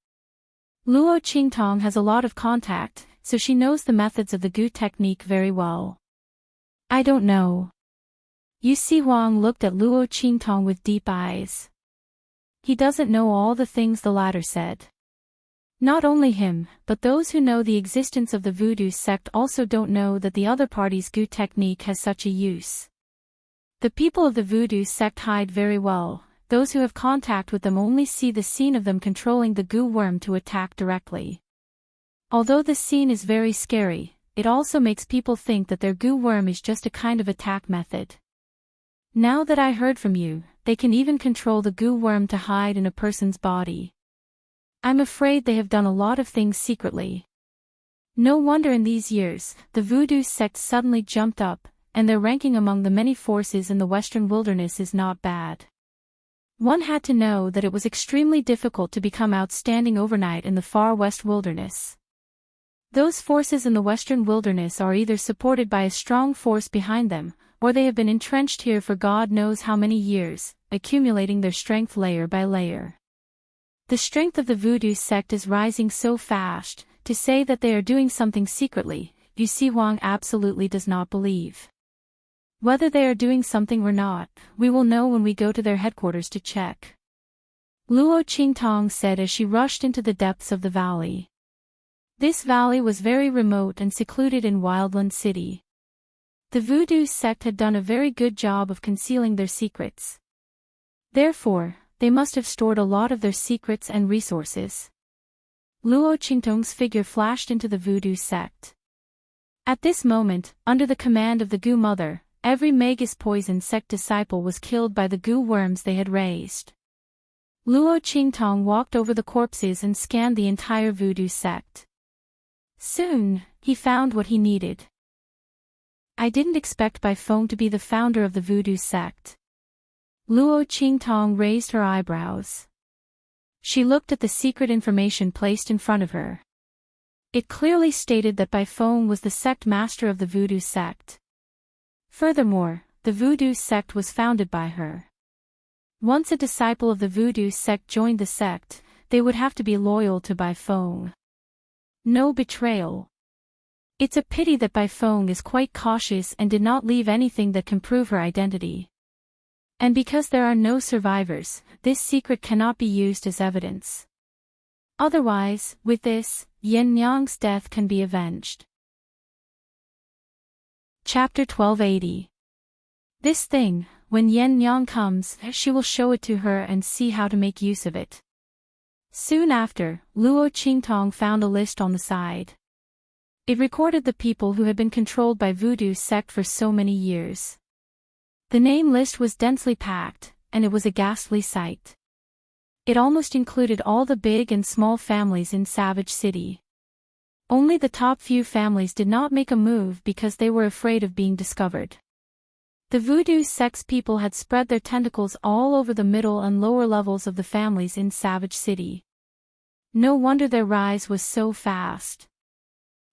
Luo Qingtong has a lot of contact, so she knows the methods of the goo technique very well. I don't know. Yu Si Huang looked at Luo Qingtong with deep eyes. He doesn't know all the things the latter said. Not only him, but those who know the existence of the voodoo sect also don't know that the other party's goo technique has such a use. The people of the voodoo sect hide very well. Those who have contact with them only see the scene of them controlling the goo worm to attack directly. Although the scene is very scary, it also makes people think that their goo worm is just a kind of attack method. Now that I heard from you, they can even control the goo worm to hide in a person's body. I'm afraid they have done a lot of things secretly. No wonder in these years, the voodoo sect suddenly jumped up, and their ranking among the many forces in the western wilderness is not bad. One had to know that it was extremely difficult to become outstanding overnight in the far west wilderness. Those forces in the western wilderness are either supported by a strong force behind them, or they have been entrenched here for God knows how many years, accumulating their strength layer by layer. The strength of the voodoo sect is rising so fast, to say that they are doing something secretly, Yu Si Huang absolutely does not believe. Whether they are doing something or not, we will know when we go to their headquarters to check. Luo Qingtong said as she rushed into the depths of the valley. This valley was very remote and secluded in Wildland City. The voodoo sect had done a very good job of concealing their secrets. Therefore, they must have stored a lot of their secrets and resources. Luo Qingtong's figure flashed into the voodoo sect. At this moment, under the command of the goo mother, every Magus poison sect disciple was killed by the goo worms they had raised. Luo Qingtong walked over the corpses and scanned the entire voodoo sect. Soon, he found what he needed. I didn't expect Bai Feng to be the founder of the voodoo sect. Luo Qingtong raised her eyebrows. She looked at the secret information placed in front of her. It clearly stated that Bai Feng was the sect master of the Voodoo sect. Furthermore, the Voodoo sect was founded by her. Once a disciple of the Voodoo sect joined the sect, they would have to be loyal to Bai Feng. No betrayal. It's a pity that Bai Feng is quite cautious and did not leave anything that can prove her identity. And because there are no survivors, this secret cannot be used as evidence. Otherwise, with this, Yin Nyang's death can be avenged. Chapter 1280. This thing, when Yin Nyang comes, she will show it to her and see how to make use of it. Soon after, Luo Qingtong found a list on the side. It recorded the people who had been controlled by Voodoo sect for so many years. The name list was densely packed, and it was a ghastly sight. It almost included all the big and small families in Savage City. Only the top few families did not make a move because they were afraid of being discovered. The Voodoo sect's people had spread their tentacles all over the middle and lower levels of the families in Savage City. No wonder their rise was so fast.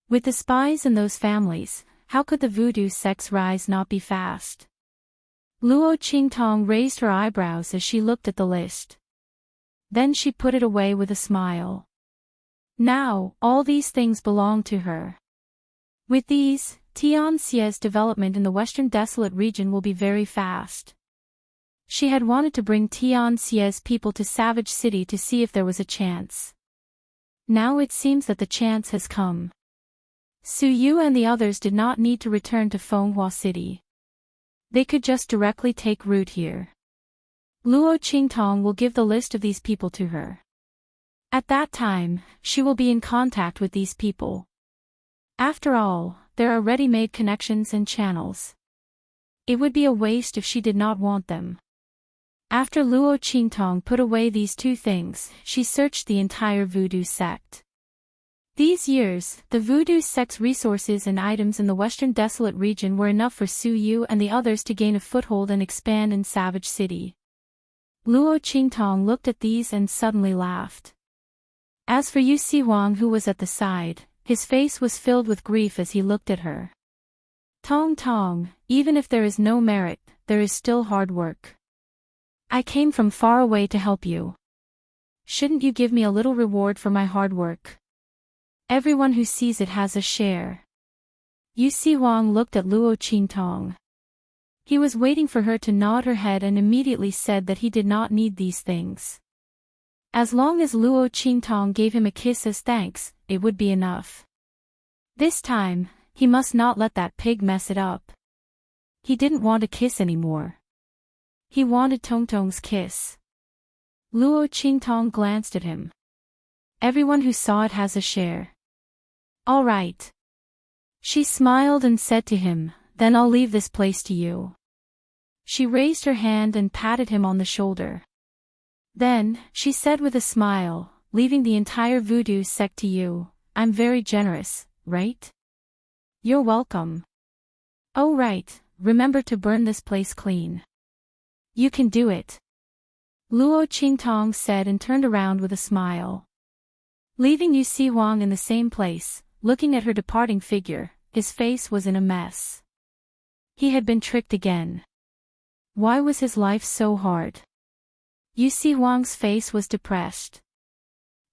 With the spies in those families, how could the Voodoo sect's rise not be fast? Luo Qingtong raised her eyebrows as she looked at the list. Then she put it away with a smile. Now, all these things belong to her. With these, Tianxia's development in the Western Desolate region will be very fast. She had wanted to bring Tianxia's people to Savage City to see if there was a chance. Now it seems that the chance has come. Su Yu and the others did not need to return to Fenghua City. They could just directly take root here. Luo Qingtong will give the list of these people to her. At that time, she will be in contact with these people. After all, there are ready-made connections and channels. It would be a waste if she did not want them. After Luo Qingtong put away these two things, she searched the entire Voodoo sect. These years, the Voodoo sect's resources and items in the Western Desolate region were enough for Su Yu and the others to gain a foothold and expand in Savage City. Luo Qingtong looked at these and suddenly laughed. As for Yu Siwang, who was at the side, his face was filled with grief as he looked at her. Tong Tong, even if there is no merit, there is still hard work. I came from far away to help you. Shouldn't you give me a little reward for my hard work? Everyone who sees it has a share. Yu Siwang looked at Luo Qingtong. He was waiting for her to nod her head and immediately said that he did not need these things. As long as Luo Qingtong gave him a kiss as thanks, it would be enough. This time, he must not let that pig mess it up. He didn't want a kiss anymore. He wanted Tongtong's kiss. Luo Qingtong glanced at him. Everyone who saw it has a share. All right. She smiled and said to him, then I'll leave this place to you. She raised her hand and patted him on the shoulder. Then, she said with a smile, leaving the entire Voodoo sect to you, I'm very generous, right? You're welcome. Oh right, remember to burn this place clean. You can do it. Luo Qingtong said and turned around with a smile. Leaving Yu Siwang in the same place, looking at her departing figure, his face was in a mess. He had been tricked again. Why was his life so hard? Yu Siwang's face was depressed.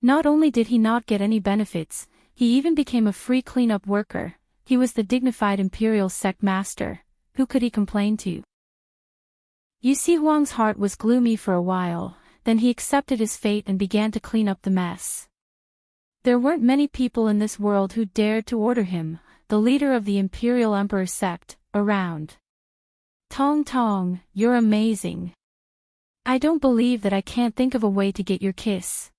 Not only did he not get any benefits, he even became a free cleanup worker. He was the dignified imperial sect master. Who could he complain to? Yu Siwang's heart was gloomy for a while, then he accepted his fate and began to clean up the mess. There weren't many people in this world who dared to order him, the leader of the Imperial Emperor sect, around. Tong Tong, you're amazing. I don't believe that I can't think of a way to get your kiss.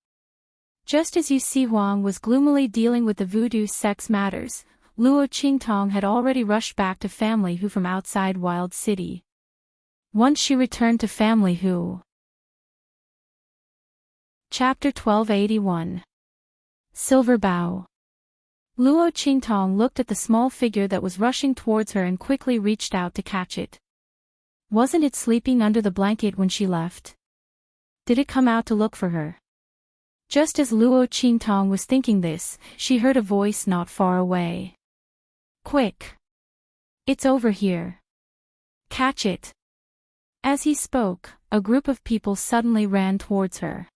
Just as Yu Siwang was gloomily dealing with the Voodoo sect's matters, Luo Qingtong had already rushed back to family Hu from outside Wild City. Once she returned to family Hu. Chapter 1281. Silver Bow. Luo Qingtong looked at the small figure that was rushing towards her and quickly reached out to catch it. Wasn't it sleeping under the blanket when she left? Did it come out to look for her? Just as Luo Qingtong was thinking this, she heard a voice not far away. Quick! It's over here. Catch it! As he spoke, a group of people suddenly ran towards her.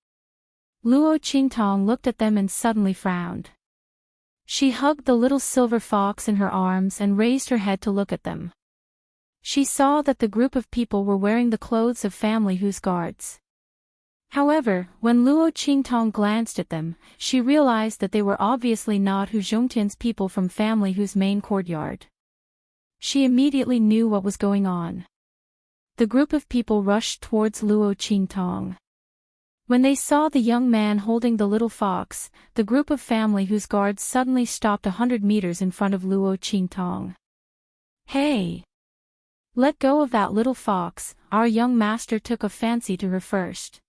Luo Qingtong looked at them and suddenly frowned. She hugged the little silver fox in her arms and raised her head to look at them. She saw that the group of people were wearing the clothes of family whose guards. However, when Luo Qingtong glanced at them, she realized that they were obviously not Hu Zhongtian's people from family whose main courtyard. She immediately knew what was going on. The group of people rushed towards Luo Qingtong. When they saw the young man holding the little fox, the group of family whose guards suddenly stopped 100 meters in front of Luo Qingtong. Hey! Let go of that little fox, our young master took a fancy to her first.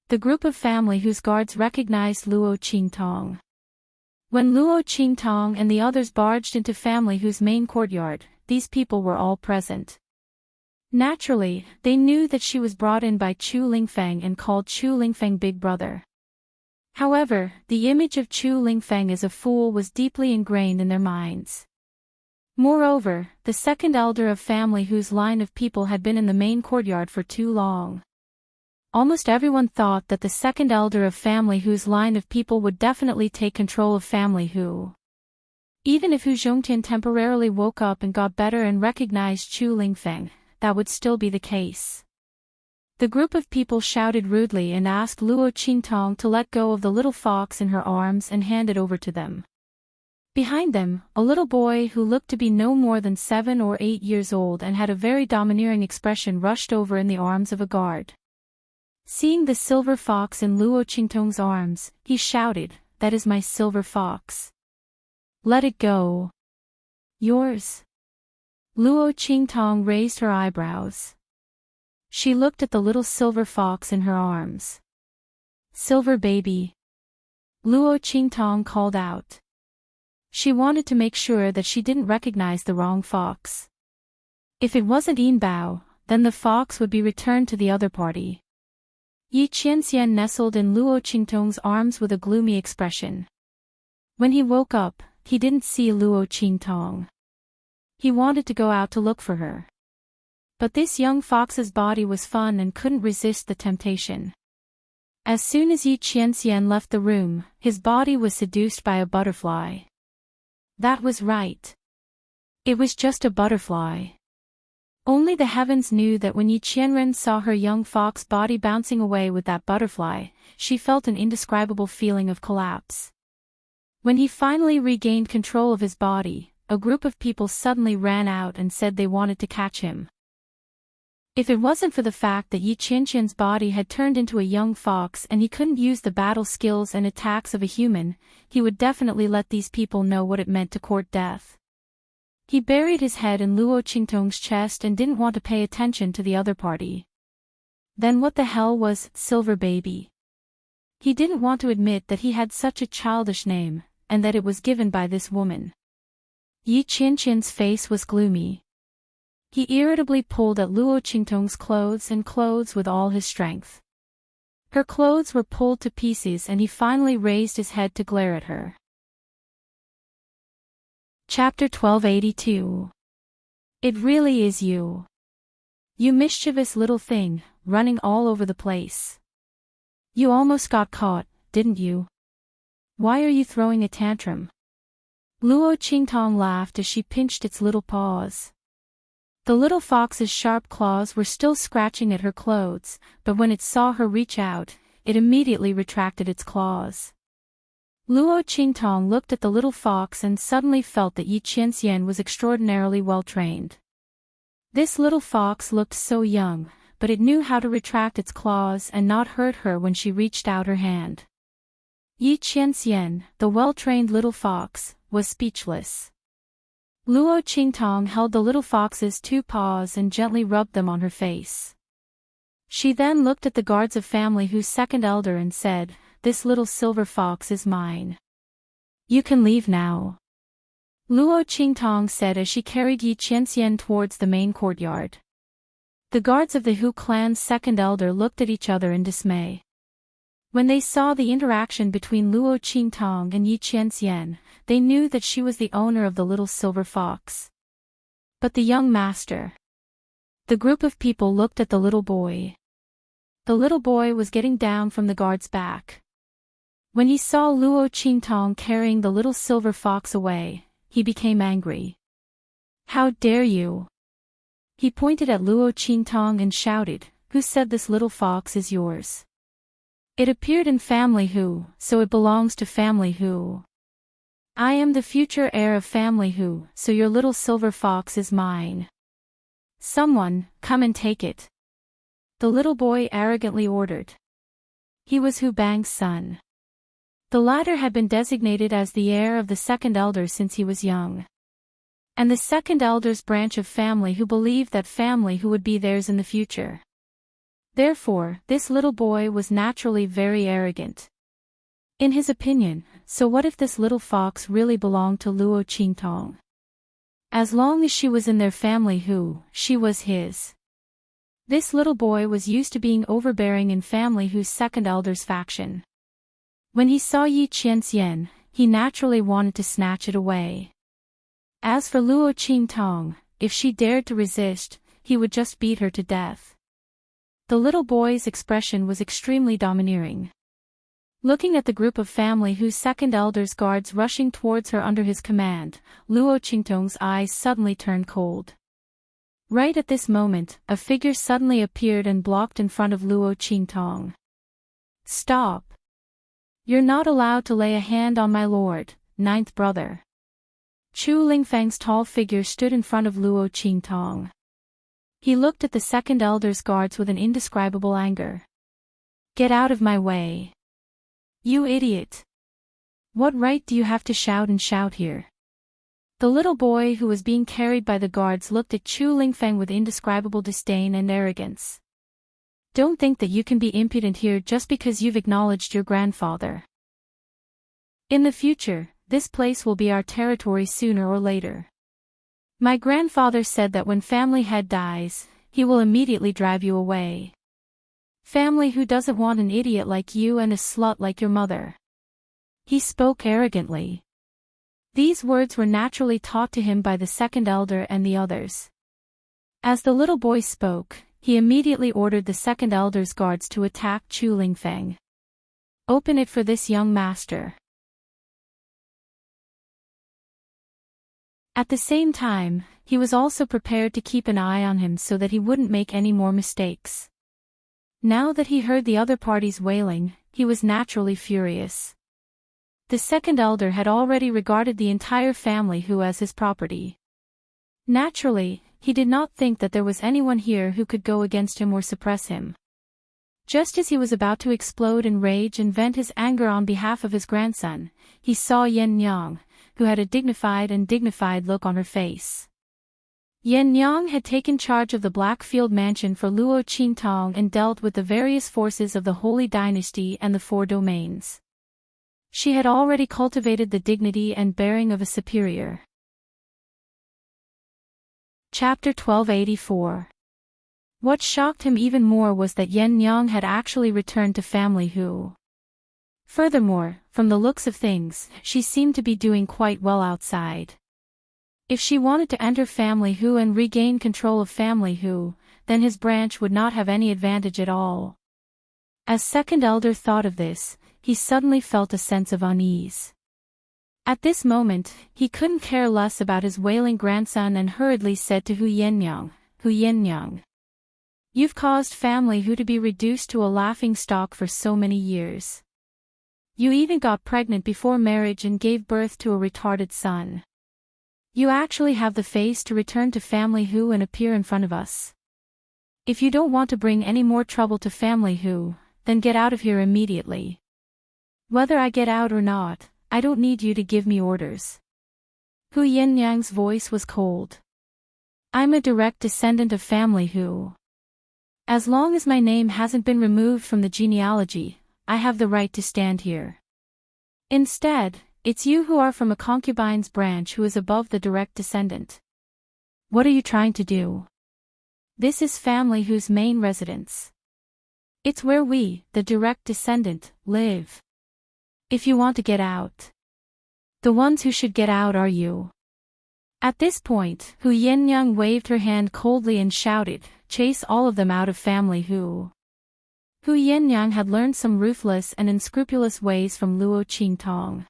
The group of family whose guards recognized Luo Qingtong. When Luo Qingtong and the others barged into family whose main courtyard, these people were all present. Naturally, they knew that she was brought in by Chu Lingfeng and called Chu Lingfeng Big Brother. However, the image of Chu Lingfeng as a fool was deeply ingrained in their minds. Moreover, the second elder of family whose line of people had been in the main courtyard for too long. Almost everyone thought that the second elder of family whose line of people would definitely take control of family Hu. Even if Hu Zhongtian temporarily woke up and got better and recognized Chu Lingfeng, that would still be the case. The group of people shouted rudely and asked Luo Qingtong to let go of the little fox in her arms and hand it over to them. Behind them, a little boy who looked to be no more than 7 or 8 years old and had a very domineering expression rushed over in the arms of a guard. Seeing the silver fox in Luo Qingtong's arms, he shouted, "That is my silver fox. Let it go." Yours? Luo Qingtong raised her eyebrows. She looked at the little silver fox in her arms. Silver baby. Luo Qingtong called out. She wanted to make sure that she didn't recognize the wrong fox. If it wasn't Yinbao, then the fox would be returned to the other party. Yi Qianxian nestled in Luo Qingtong's arms with a gloomy expression. When he woke up, he didn't see Luo Qingtong. He wanted to go out to look for her. But this young fox's body was fun and couldn't resist the temptation. As soon as Yi Qianxian left the room, his body was seduced by a butterfly. That was right. It was just a butterfly. Only the heavens knew that when Yi Qianren saw her young fox body bouncing away with that butterfly, she felt an indescribable feeling of collapse. When he finally regained control of his body, a group of people suddenly ran out and said they wanted to catch him. If it wasn't for the fact that Yi Qianxian's body had turned into a young fox and he couldn't use the battle skills and attacks of a human, he would definitely let these people know what it meant to court death. He buried his head in Luo Qingtong's chest and didn't want to pay attention to the other party. Then what the hell was Silver Baby? He didn't want to admit that he had such a childish name, and that it was given by this woman. Yi Qianxian's face was gloomy. He irritably pulled at Luo Qingtong's clothes with all his strength. Her clothes were pulled to pieces and he finally raised his head to glare at her. Chapter 1282. It really is you. You mischievous little thing, running all over the place. You almost got caught, didn't you? Why are you throwing a tantrum? Luo Qingtong laughed as she pinched its little paws. The little fox's sharp claws were still scratching at her clothes, but when it saw her reach out, it immediately retracted its claws. Luo Qingtong looked at the little fox and suddenly felt that Yi Qianxian was extraordinarily well trained. This little fox looked so young, but it knew how to retract its claws and not hurt her when she reached out her hand. Yi Qianxian, the well-trained little fox, was speechless. Luo Qingtong held the little fox's 2 paws and gently rubbed them on her face. She then looked at the guards of family whose second elder and said, "This little silver fox is mine. You can leave now." Luo Qingtong said as she carried Yi Qianxian towards the main courtyard. The guards of the Hu clan's second elder looked at each other in dismay. When they saw the interaction between Luo Qingtong and Yi Qianxian, they knew that she was the owner of the little silver fox. But the young master. The group of people looked at the little boy. The little boy was getting down from the guard's back. When he saw Luo Qingtong carrying the little silver fox away, he became angry. "How dare you?" He pointed at Luo Qingtong and shouted, "Who said this little fox is yours? It appeared in family Hu, so it belongs to family Hu. I am the future heir of family Hu, so your little silver fox is mine. Someone, come and take it," the little boy arrogantly ordered. He was Hu Bang's son. The latter had been designated as the heir of the second elder since he was young. And the second elder's branch of family Hu believed that family Hu would be theirs in the future. Therefore, this little boy was naturally very arrogant. In his opinion, so what if this little fox really belonged to Luo Qingtong? As long as she was in their family Hu, she was his. This little boy was used to being overbearing in family Hu's second elder's faction. When he saw Yi Qianxian, he naturally wanted to snatch it away. As for Luo Qingtong, if she dared to resist, he would just beat her to death. The little boy's expression was extremely domineering. Looking at the group of family Hu's second elder's guards rushing towards her under his command, Luo Qingtong's eyes suddenly turned cold. Right at this moment, a figure suddenly appeared and blocked in front of Luo Qingtong. "Stop! You're not allowed to lay a hand on my lord, ninth brother." Chu Lingfang's tall figure stood in front of Luo Qingtong. He looked at the second elder's guards with an indescribable anger. "Get out of my way! You idiot! What right do you have to shout and shout here?" The little boy who was being carried by the guards looked at Chu Lingfang with indescribable disdain and arrogance. "Don't think that you can be impudent here just because you've acknowledged your grandfather. In the future, this place will be our territory sooner or later. My grandfather said that when family head dies, he will immediately drive you away. Family Hu doesn't want an idiot like you and a slut like your mother." He spoke arrogantly. These words were naturally taught to him by the second elder and the others. As the little boy spoke, he immediately ordered the second elder's guards to attack Chu Lingfang. "Open it for this young master." At the same time, he was also prepared to keep an eye on him so that he wouldn't make any more mistakes. Now that he heard the other parties wailing, he was naturally furious. The second elder had already regarded the entire family Hu as his property. Naturally, he did not think that there was anyone here who could go against him or suppress him. Just as he was about to explode in rage and vent his anger on behalf of his grandson, he saw Yen Nyang, who had a dignified look on her face. Yen Nyang had taken charge of the Blackfield Mansion for Luo Qingtong and dealt with the various forces of the Holy Dynasty and the Four Domains. She had already cultivated the dignity and bearing of a superior. Chapter 1284. What shocked him even more was that Yen Nyang had actually returned to family Hu. Furthermore, from the looks of things, she seemed to be doing quite well outside. If she wanted to enter family Hu and regain control of family Hu, then his branch would not have any advantage at all. As second elder thought of this, he suddenly felt a sense of unease. At this moment, he couldn't care less about his wailing grandson and hurriedly said to Hu Yennyang, "You've caused family Hu to be reduced to a laughingstock for so many years. You even got pregnant before marriage and gave birth to a retarded son. You actually have the face to return to family Hu and appear in front of us. If you don't want to bring any more trouble to family Hu, then get out of here immediately. Whether I get out or not, I don't need you to give me orders." Hu Yenyang's voice was cold. "I'm a direct descendant of family Hu. As long as my name hasn't been removed from the genealogy, I have the right to stand here. Instead, it's you who are from a concubine's branch who is above the direct descendant. What are you trying to do? This is family Hu's main residence. It's where we, the direct descendant, live. If you want to get out, the ones who should get out are you." At this point, Hu Yinyang waved her hand coldly and shouted, "Chase all of them out of family Hu." Hu Yinyang had learned some ruthless and unscrupulous ways from Luo Qingtong.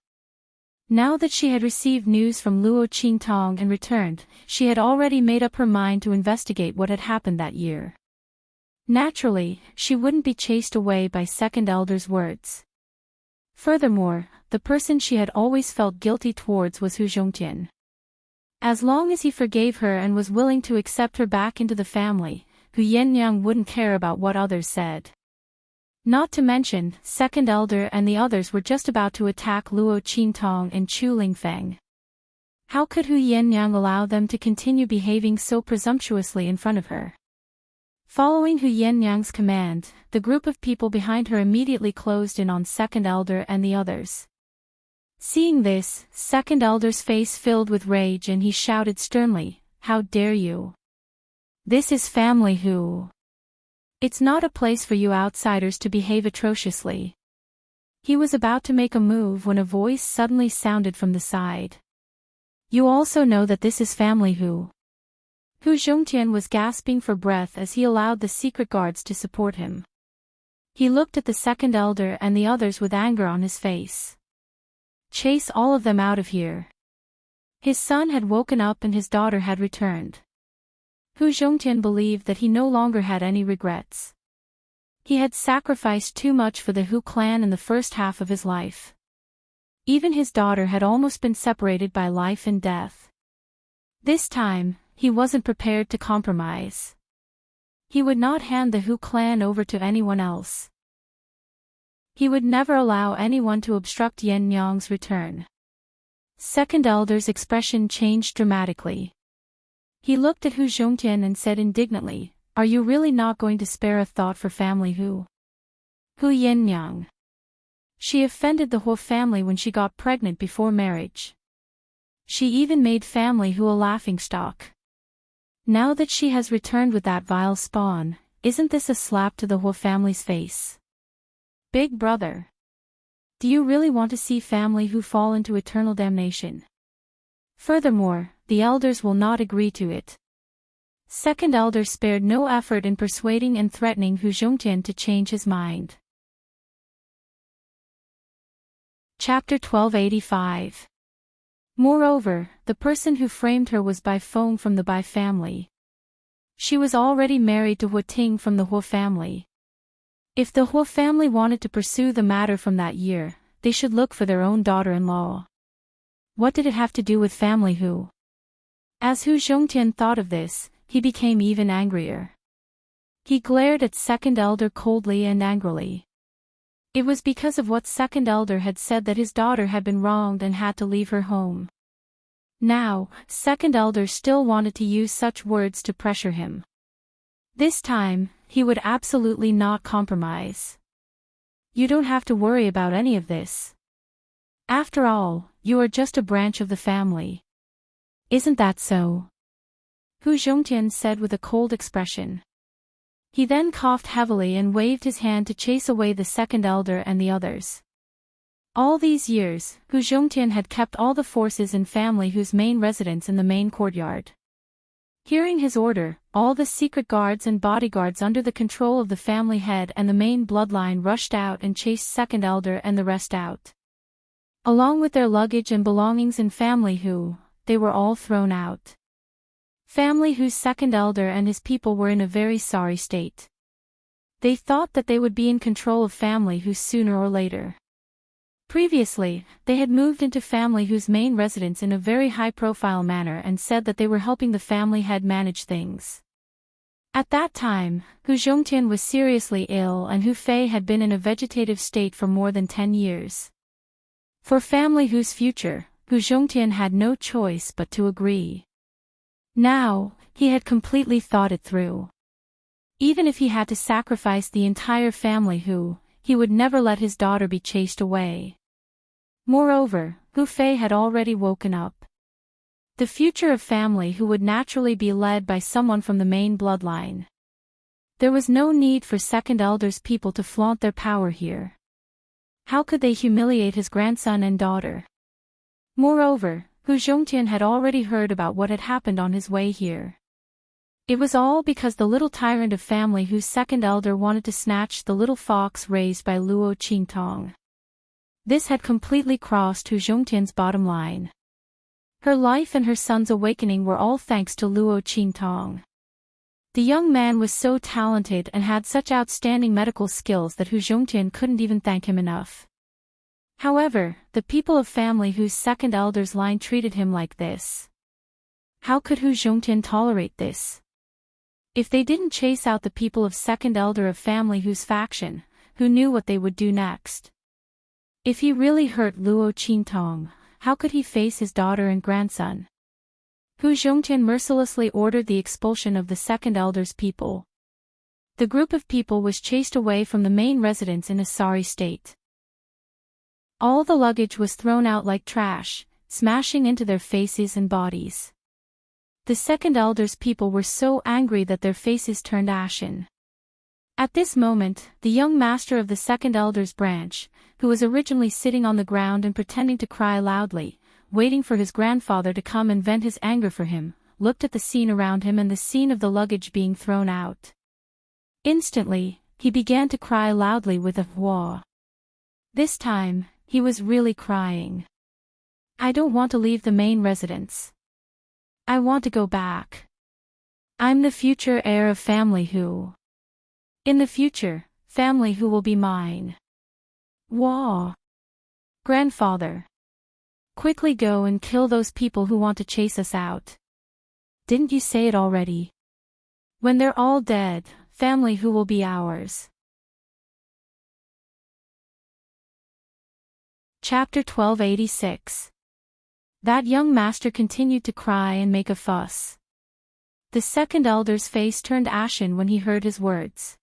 Now that she had received news from Luo Qingtong and returned, she had already made up her mind to investigate what had happened that year. Naturally, she wouldn't be chased away by Second Elder's words. Furthermore, the person she had always felt guilty towards was Hu Zhongtian. As long as he forgave her and was willing to accept her back into the family, Hu Yinyang wouldn't care about what others said. Not to mention, Second Elder and the others were just about to attack Luo Qingtong and Chu Lingfeng. How could Hu Yinyang allow them to continue behaving so presumptuously in front of her? Following Hu Yinyang's command, the group of people behind her immediately closed in on Second Elder and the others. Seeing this, Second Elder's face filled with rage and he shouted sternly, "How dare you? This is family Hu. It's not a place for you outsiders to behave atrociously." He was about to make a move when a voice suddenly sounded from the side. "You also know that this is family Hu." Hu Zhongtian was gasping for breath as he allowed the secret guards to support him. He looked at the Second Elder and the others with anger on his face. "Chase all of them out of here." His son had woken up and his daughter had returned. Hu Zhongtian believed that he no longer had any regrets. He had sacrificed too much for the Hu clan in the first half of his life. Even his daughter had almost been separated by life and death. This time, he wasn't prepared to compromise. He would not hand the Hu clan over to anyone else. He would never allow anyone to obstruct Yin Yang's return. Second Elder's expression changed dramatically. He looked at Hu Zhongtian and said indignantly, "Are you really not going to spare a thought for family Hu? Hu Yinyang. She offended the Hu family when she got pregnant before marriage. She even made family Hu a laughingstock. Now that she has returned with that vile spawn, isn't this a slap to the Hu family's face? Big brother. Do you really want to see family Hu fall into eternal damnation? Furthermore, the elders will not agree to it." Second Elder spared no effort in persuading and threatening Hu Zhongtian to change his mind. Chapter 1285. Moreover, the person who framed her was Bai Feng from the Bai family. She was already married to Hu Ting from the Hu family. If the Hu family wanted to pursue the matter from that year, they should look for their own daughter-in-law. What did it have to do with family Hu? As Hu Zhongtian thought of this, he became even angrier. He glared at Second Elder coldly and angrily. It was because of what Second Elder had said that his daughter had been wronged and had to leave her home. Now, Second Elder still wanted to use such words to pressure him. This time, he would absolutely not compromise. "You don't have to worry about any of this. After all, you are just a branch of the family. Isn't that so?" Hu Zhongtian said with a cold expression. He then coughed heavily and waved his hand to chase away the Second Elder and the others. All these years, Hu Zhongtian had kept all the forces in family Hu's main residence in the main courtyard. Hearing his order, all the secret guards and bodyguards under the control of the family head and the main bloodline rushed out and chased Second Elder and the rest out. Along with their luggage and belongings in family Hu, they were all thrown out. Family Hu's Second Elder and his people were in a very sorry state. They thought that they would be in control of family Hu sooner or later. Previously, they had moved into family Hu's main residence in a very high-profile manner and said that they were helping the family head manage things. At that time, Hu Zhongtian was seriously ill and Hu Fei had been in a vegetative state for more than 10 years. For family Hu's future, Hu Zhongtian had no choice but to agree. Now, he had completely thought it through. Even if he had to sacrifice the entire family Hu, he would never let his daughter be chased away. Moreover, Hu Fei had already woken up. The future of family who would naturally be led by someone from the main bloodline. There was no need for second elders people to flaunt their power here. How could they humiliate his grandson and daughter? Moreover, Hu Zhongtian had already heard about what had happened on his way here. It was all because the little tyrant of family whose second elder wanted to snatch the little fox raised by Luo Qingtong. This had completely crossed Hu Zhongtian's bottom line. Her life and her son's awakening were all thanks to Luo Qingtong. The young man was so talented and had such outstanding medical skills that Hu Zhongtian couldn't even thank him enough. However, the people of family whose second elder's line treated him like this. How could Hu Zhongtian tolerate this? If they didn't chase out the people of second elder of family whose faction, who knew what they would do next? If he really hurt Luo Qingtong, how could he face his daughter and grandson? Hu Zhongtian mercilessly ordered the expulsion of the second elder's people. The group of people was chased away from the main residence in a sorry state. All the luggage was thrown out like trash, smashing into their faces and bodies. The second elder's people were so angry that their faces turned ashen. At this moment, the young master of the second elder's branch, who was originally sitting on the ground and pretending to cry loudly, waiting for his grandfather to come and vent his anger for him, looked at the scene around him and the scene of the luggage being thrown out. Instantly, he began to cry loudly with a wah. This time, he was really crying. I don't want to leave the main residence. I want to go back. I'm the future heir of family who. In the future, family who will be mine. Wah. Grandfather. Quickly go and kill those people who want to chase us out. Didn't you say it already? When they're all dead, family who will be ours. Chapter 1286. That young master continued to cry and make a fuss. The second elder's face turned ashen when he heard his words.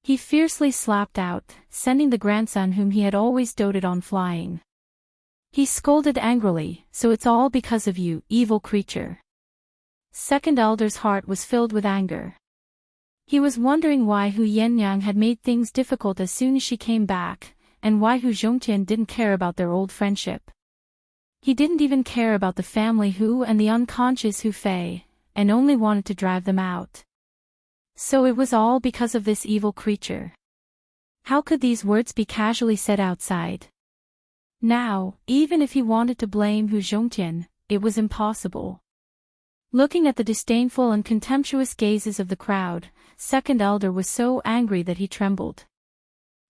He fiercely slapped out, sending the grandson whom he had always doted on flying. He scolded angrily, so it's all because of you, evil creature. Second elder's heart was filled with anger. He was wondering why Hu Yenyang had made things difficult as soon as she came back, and why Hu Zhongtian didn't care about their old friendship. He didn't even care about the family Hu and the unconscious Hu Fei, and only wanted to drive them out. So it was all because of this evil creature. How could these words be casually said outside? Now, even if he wanted to blame Hu Zhongtian, it was impossible. Looking at the disdainful and contemptuous gazes of the crowd, second elder was so angry that he trembled.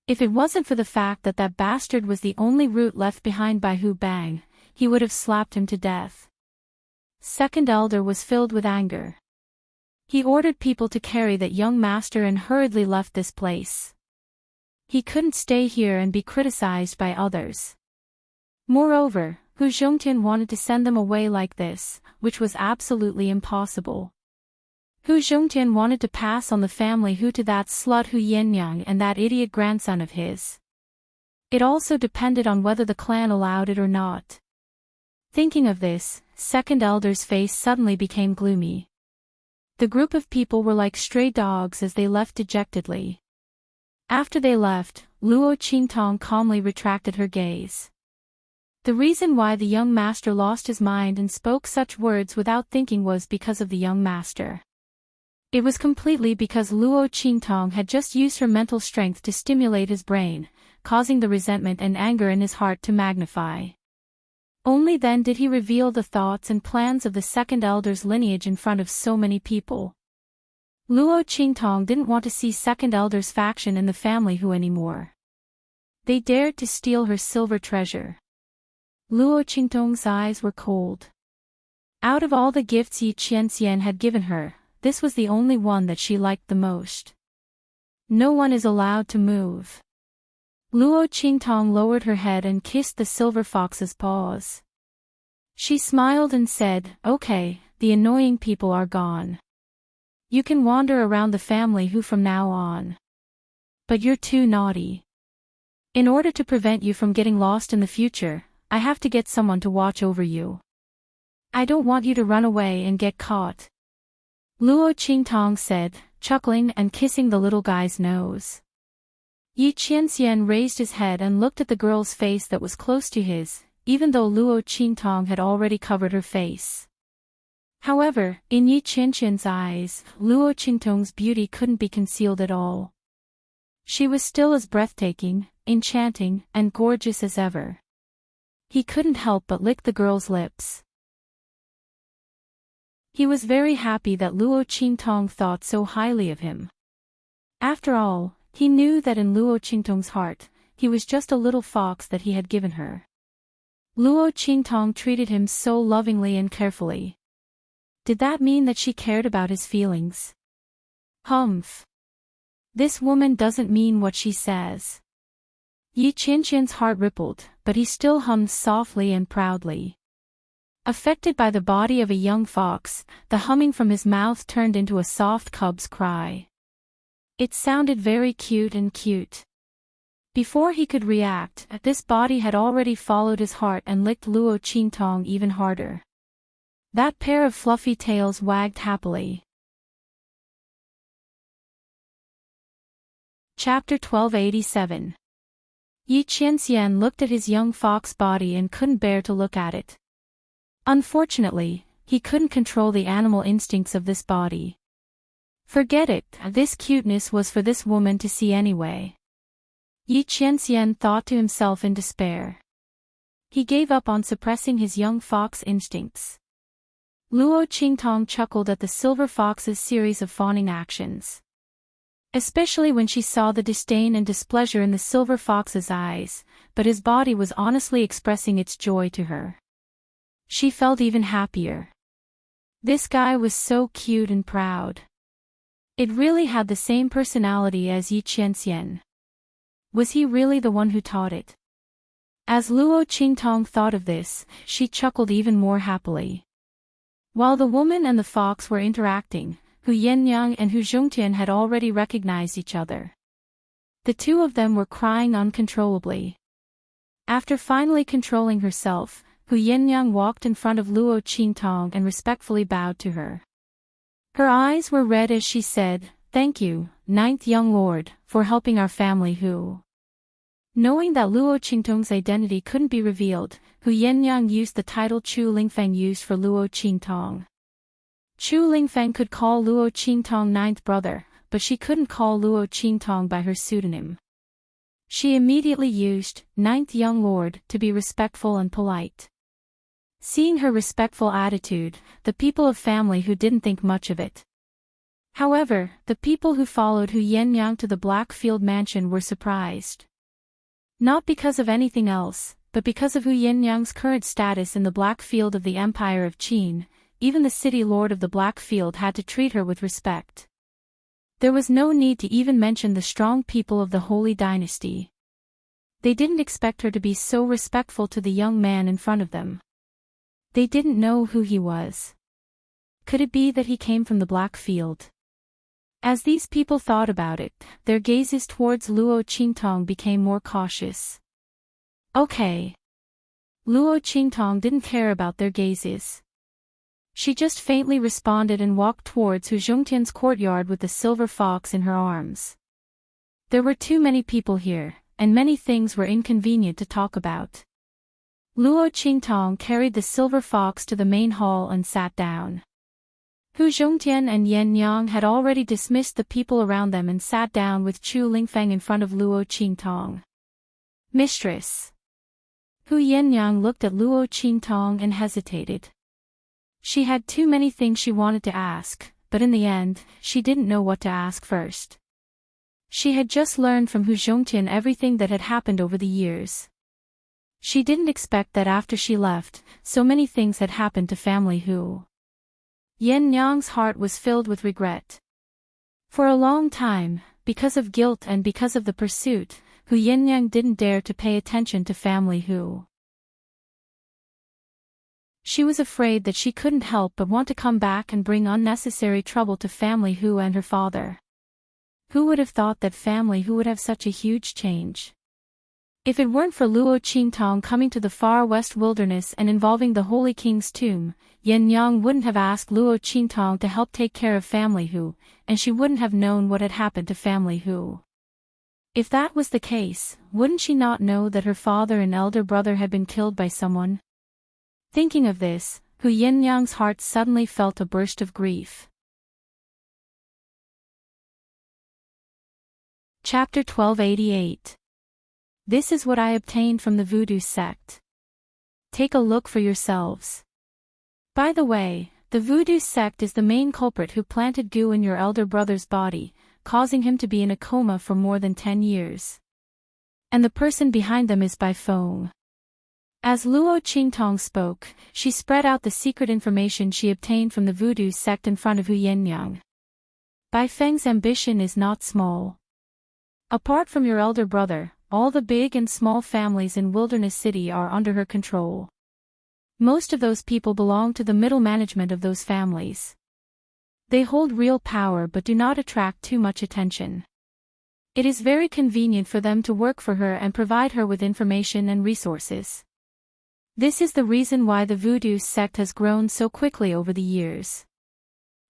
If it wasn't for the fact that that bastard was the only root left behind by Hu Bang, he would have slapped him to death. Second elder was filled with anger. He ordered people to carry that young master and hurriedly left this place. He couldn't stay here and be criticized by others. Moreover, Hu Zhongtian wanted to send them away like this, which was absolutely impossible. Hu Zhongtian wanted to pass on the family Hu to that slut Hu Yenyang and that idiot grandson of his. It also depended on whether the clan allowed it or not. Thinking of this, second elder's face suddenly became gloomy. The group of people were like stray dogs as they left dejectedly. After they left, Luo Qingtong calmly retracted her gaze. The reason why the young master lost his mind and spoke such words without thinking was because of the young master. It was completely because Luo Qingtong had just used her mental strength to stimulate his brain, causing the resentment and anger in his heart to magnify. Only then did he reveal the thoughts and plans of the second elder's lineage in front of so many people. Luo Qingtong didn't want to see second elder's faction in the family Hu anymore. They dared to steal her silver treasure. Luo Qingtong's eyes were cold. Out of all the gifts Yi Qianxian had given her, this was the only one that she liked the most. No one is allowed to move. Luo Qingtong lowered her head and kissed the silver fox's paws. She smiled and said, "Okay, the annoying people are gone. You can wander around the family Hu from now on. But you're too naughty. In order to prevent you from getting lost in the future, I have to get someone to watch over you." I don't want you to run away and get caught. Luo Qingtong said, chuckling and kissing the little guy's nose. Yi Qianxian raised his head and looked at the girl's face that was close to his, even though Luo Qingtong had already covered her face. However, in Yi Qianxian's eyes, Luo Qingtong's beauty couldn't be concealed at all. She was still as breathtaking, enchanting, and gorgeous as ever. He couldn't help but lick the girl's lips. He was very happy that Luo Qingtong thought so highly of him. After all, he knew that in Luo Qingtong's heart, he was just a little fox that he had given her. Luo Qingtong treated him so lovingly and carefully. Did that mean that she cared about his feelings? Humph. This woman doesn't mean what she says. Yi Qianxian's heart rippled, but he still hummed softly and proudly. Affected by the body of a young fox, the humming from his mouth turned into a soft cub's cry. It sounded very cute. Before he could react, this body had already followed his heart and licked Luo Qingtong even harder. That pair of fluffy tails wagged happily. Chapter 1287. Yi Qianxian looked at his young fox body and couldn't bear to look at it. Unfortunately, he couldn't control the animal instincts of this body. Forget it, this cuteness was for this woman to see anyway. Yi Qianxian thought to himself in despair. He gave up on suppressing his young fox instincts. Luo Qingtong chuckled at the silver fox's series of fawning actions. Especially when she saw the disdain and displeasure in the silver fox's eyes, but his body was honestly expressing its joy to her. She felt even happier. This guy was so cute and proud. It really had the same personality as Yi Qianxian. Was he really the one who taught it? As Luo Qingtong thought of this, she chuckled even more happily. While the woman and the fox were interacting, Hu Yenyang and Hu Zhongtian had already recognized each other. The two of them were crying uncontrollably. After finally controlling herself, Hu Yenyang walked in front of Luo Qingtong and respectfully bowed to her. Her eyes were red as she said, "Thank you, ninth young lord, for helping our family Hu." Knowing that Luo Qingtong's identity couldn't be revealed, Hu Yenyang used the title Chu Lingfeng used for Luo Qingtong. Chu Lingfeng could call Luo Qingtong ninth brother, but she couldn't call Luo Qingtong by her pseudonym. She immediately used ninth young lord to be respectful and polite. Seeing her respectful attitude, the people of family Hu didn't think much of it. However, the people who followed Hu Yenyang to the Blackfield mansion were surprised. Not because of anything else, but because of Hu Yenyang's current status in the Blackfield of the Empire of Qin. Even the city lord of the Blackfield had to treat her with respect. There was no need to even mention the strong people of the Holy Dynasty. They didn't expect her to be so respectful to the young man in front of them. They didn't know who he was. Could it be that he came from the Blackfield? As these people thought about it, their gazes towards Luo Qingtong became more cautious. Okay. Luo Qingtong didn't care about their gazes. She just faintly responded and walked towards Hu Zhongtian's courtyard with the silver fox in her arms. There were too many people here, and many things were inconvenient to talk about. Luo Qingtong carried the silver fox to the main hall and sat down. Hu Zhongtian and Yan Yang had already dismissed the people around them and sat down with Chu Lingfeng in front of Luo Qingtong. Mistress. Hu Yenyang looked at Luo Qingtong and hesitated. She had too many things she wanted to ask, but in the end, she didn't know what to ask first. She had just learned from Hu Zhongtian everything that had happened over the years. She didn't expect that after she left, so many things had happened to family Hu. Yan Yang's heart was filled with regret. For a long time, because of guilt and because of the pursuit, Hu Yenyang didn't dare to pay attention to family Hu. She was afraid that she couldn't help but want to come back and bring unnecessary trouble to family Hu and her father. Who would have thought that family Hu would have such a huge change? If it weren't for Luo Qingtong coming to the far west wilderness and involving the Holy King's tomb, Yin Yang wouldn't have asked Luo Qingtong to help take care of family Hu, and she wouldn't have known what had happened to family Hu. If that was the case, wouldn't she not know that her father and elder brother had been killed by someone? Thinking of this, Hu Yinyang's heart suddenly felt a burst of grief. Chapter 1288. This is what I obtained from the voodoo sect. Take a look for yourselves. By the way, the voodoo sect is the main culprit who planted goo in your elder brother's body, causing him to be in a coma for more than 10 years. And the person behind them is Bai Feng. As Luo Qingtong spoke, she spread out the secret information she obtained from the voodoo sect in front of Hu Yinyang. Bai Feng's ambition is not small. Apart from your elder brother, all the big and small families in Wilderness City are under her control. Most of those people belong to the middle management of those families. They hold real power but do not attract too much attention. It is very convenient for them to work for her and provide her with information and resources. This is the reason why the voodoo sect has grown so quickly over the years.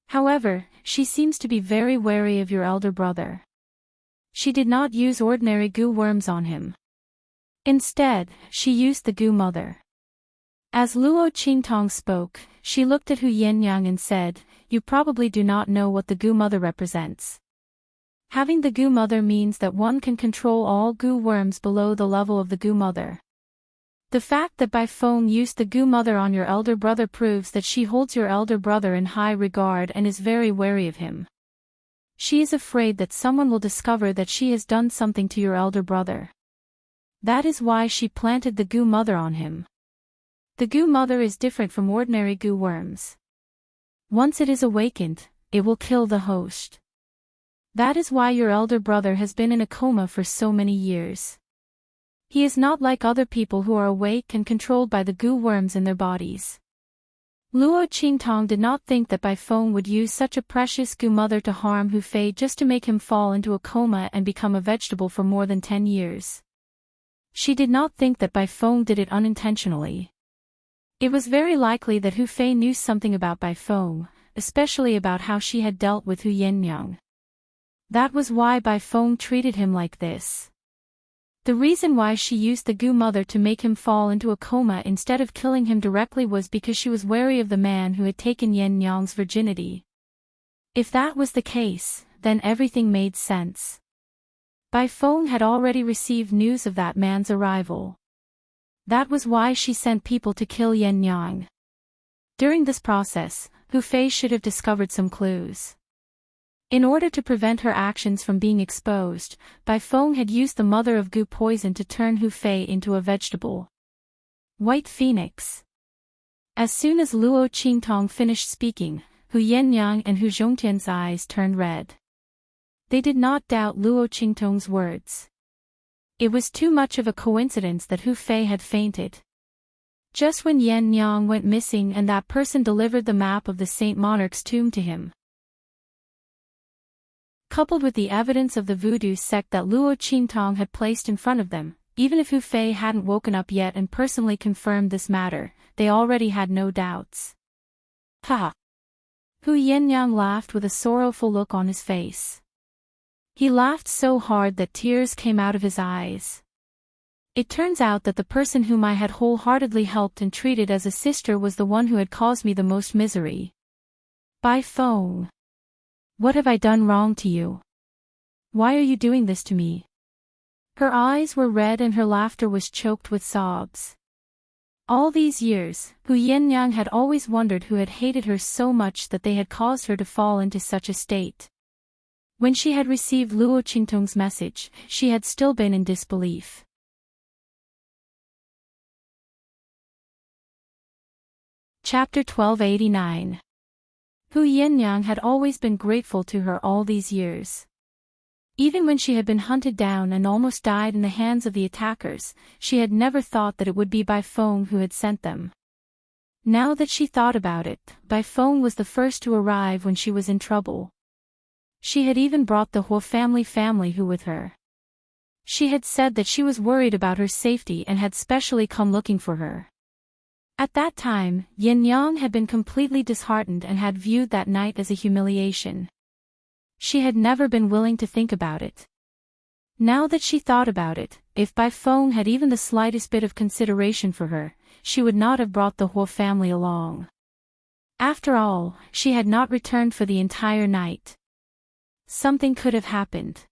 However, she seems to be very wary of your elder brother. She did not use ordinary goo worms on him. Instead, she used the goo mother. As Luo Qingtong spoke, she looked at Hu Yinyang and said, "You probably do not know what the goo mother represents. Having the goo mother means that one can control all goo worms below the level of the goo mother. The fact that Bai Feng used the goo mother on your elder brother proves that she holds your elder brother in high regard and is very wary of him. She is afraid that someone will discover that she has done something to your elder brother. That is why she planted the goo mother on him. The goo mother is different from ordinary goo worms. Once it is awakened, it will kill the host. That is why your elder brother has been in a coma for so many years. He is not like other people who are awake and controlled by the goo worms in their bodies." Luo Qingtong did not think that Bai Feng would use such a precious goo mother to harm Hu Fei just to make him fall into a coma and become a vegetable for more than 10 years. She did not think that Bai Feng did it unintentionally. It was very likely that Hu Fei knew something about Bai Feng, especially about how she had dealt with Hu Yinyang. That was why Bai Feng treated him like this. The reason why she used the goo mother to make him fall into a coma instead of killing him directly was because she was wary of the man who had taken Yinyang's virginity. If that was the case, then everything made sense. Bai Feng had already received news of that man's arrival. That was why she sent people to kill Yinyang. During this process, Hu Fei should have discovered some clues. In order to prevent her actions from being exposed, Bai Feng had used the mother of goo poison to turn Hu Fei into a vegetable. White Phoenix. As soon as Luo Qingtong finished speaking, Hu Yinyang and Hu Zhongtian's eyes turned red. They did not doubt Luo Qingtong's words. It was too much of a coincidence that Hu Fei had fainted. Just when Yinyang went missing and that person delivered the map of the Saint Monarch's tomb to him. Coupled with the evidence of the voodoo sect that Luo Qingtong had placed in front of them, even if Hu Fei hadn't woken up yet and personally confirmed this matter, they already had no doubts. Ha! Hu Yinyang laughed with a sorrowful look on his face. He laughed so hard that tears came out of his eyes. It turns out that the person whom I had wholeheartedly helped and treated as a sister was the one who had caused me the most misery. Bai Feng. What have I done wrong to you? Why are you doing this to me? Her eyes were red and her laughter was choked with sobs. All these years, Hu Yinyang had always wondered who had hated her so much that they had caused her to fall into such a state. When she had received Luo Qingtong's message, she had still been in disbelief. Chapter 1289. Hu Yinyang had always been grateful to her all these years. Even when she had been hunted down and almost died in the hands of the attackers, she had never thought that it would be Bai Feng who had sent them. Now that she thought about it, Bai Feng was the first to arrive when she was in trouble. She had even brought the Huo family Hu with her. She had said that she was worried about her safety and had specially come looking for her. At that time, Yin Yang had been completely disheartened and had viewed that night as a humiliation. She had never been willing to think about it. Now that she thought about it, if Bai Feng had even the slightest bit of consideration for her, she would not have brought the whole family along. After all, she had not returned for the entire night. Something could have happened.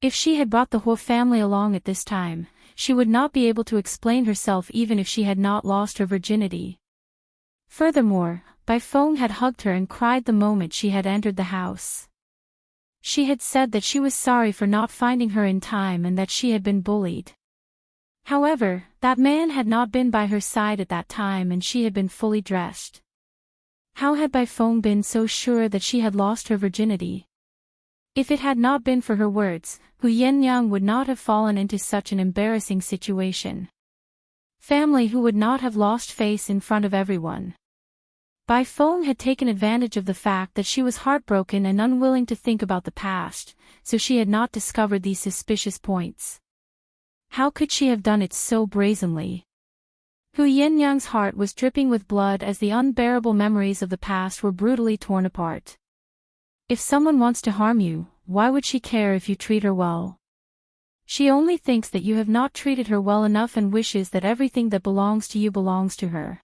If she had brought the whole family along at this time, she would not be able to explain herself even if she had not lost her virginity. Furthermore, Bai Feng had hugged her and cried the moment she had entered the house. She had said that she was sorry for not finding her in time and that she had been bullied. However, that man had not been by her side at that time and she had been fully dressed. How had Bai Feng been so sure that she had lost her virginity? If it had not been for her words, Hu Yennyang would not have fallen into such an embarrassing situation. Family who would not have lost face in front of everyone. Bai Feng had taken advantage of the fact that she was heartbroken and unwilling to think about the past, so she had not discovered these suspicious points. How could she have done it so brazenly? Hu Yenyang's heart was dripping with blood as the unbearable memories of the past were brutally torn apart. If someone wants to harm you, why would she care if you treat her well? She only thinks that you have not treated her well enough and wishes that everything that belongs to you belongs to her.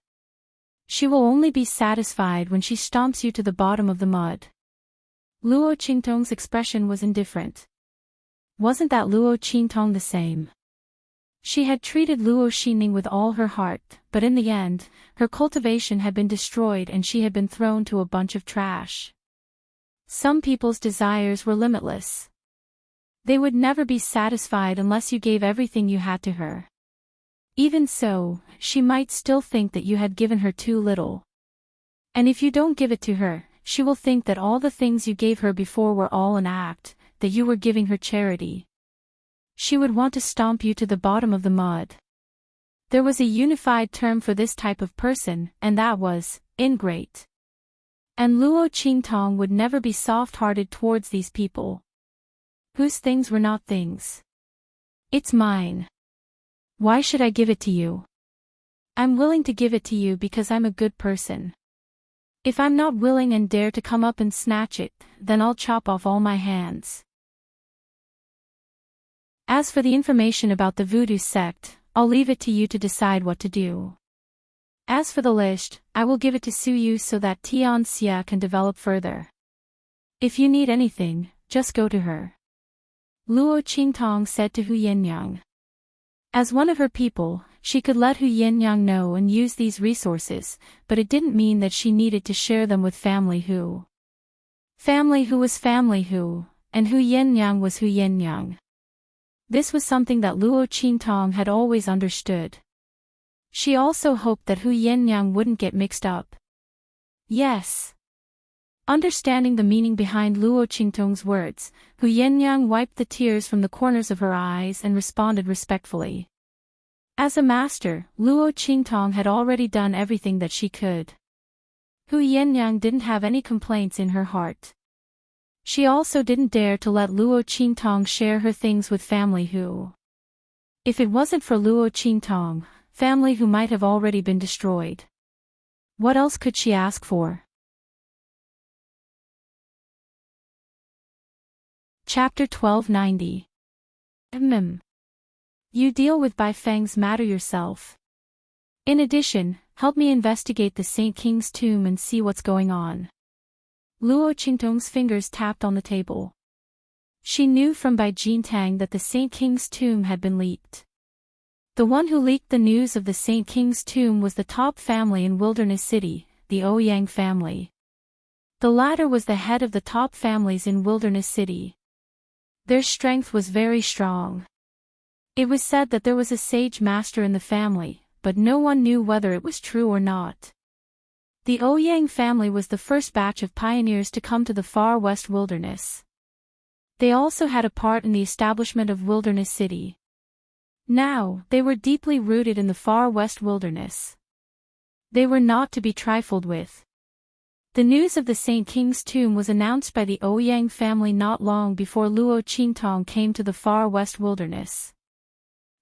She will only be satisfied when she stomps you to the bottom of the mud. Luo Qingtong's expression was indifferent. Wasn't that Luo Qingtong the same? She had treated Luo Xining with all her heart, but in the end, her cultivation had been destroyed and she had been thrown to a bunch of trash. Some people's desires were limitless. They would never be satisfied unless you gave everything you had to her. Even so, she might still think that you had given her too little. And if you don't give it to her, she will think that all the things you gave her before were all an act, that you were giving her charity. She would want to stomp you to the bottom of the mud. There was a unified term for this type of person, and that was, ingrate. And Luo Qingtong would never be soft-hearted towards these people. Whose things were not things? It's mine. Why should I give it to you? I'm willing to give it to you because I'm a good person. If I'm not willing and dare to come up and snatch it, then I'll chop off all my hands. As for the information about the voodoo sect, I'll leave it to you to decide what to do. As for the list, I will give it to Su Yu so that Tian Xia can develop further. If you need anything, just go to her. Luo Qingtong said to Hu Yenyang. As one of her people, she could let Hu Yenyang know and use these resources, but it didn't mean that she needed to share them with family who. Family who was family who, and Hu Yenyang was Hu Yenyang. This was something that Luo Qingtong had always understood. She also hoped that Hu Yenyang wouldn't get mixed up. Yes. Understanding the meaning behind Luo Qingtong's words, Hu Yenyang wiped the tears from the corners of her eyes and responded respectfully. As a master, Luo Qingtong had already done everything that she could. Hu Yenyang didn't have any complaints in her heart. She also didn't dare to let Luo Qingtong share her things with family who. If it wasn't for Luo Qingtong, family who might have already been destroyed. What else could she ask for? Chapter 1290. You deal with Bai Feng's matter yourself. In addition, help me investigate the Saint King's tomb and see what's going on. Luo Qingtong's fingers tapped on the table. She knew from Bai Jintang that the Saint King's tomb had been leaked. The one who leaked the news of the Saint King's tomb was the top family in Wilderness City, the Ouyang family. The latter was the head of the top families in Wilderness City. Their strength was very strong. It was said that there was a sage master in the family, but no one knew whether it was true or not. The Ouyang family was the first batch of pioneers to come to the far west wilderness. They also had a part in the establishment of Wilderness City. Now, they were deeply rooted in the far west wilderness. They were not to be trifled with. The news of the Saint King's tomb was announced by the Ouyang family not long before Luo Qingtong came to the far west wilderness.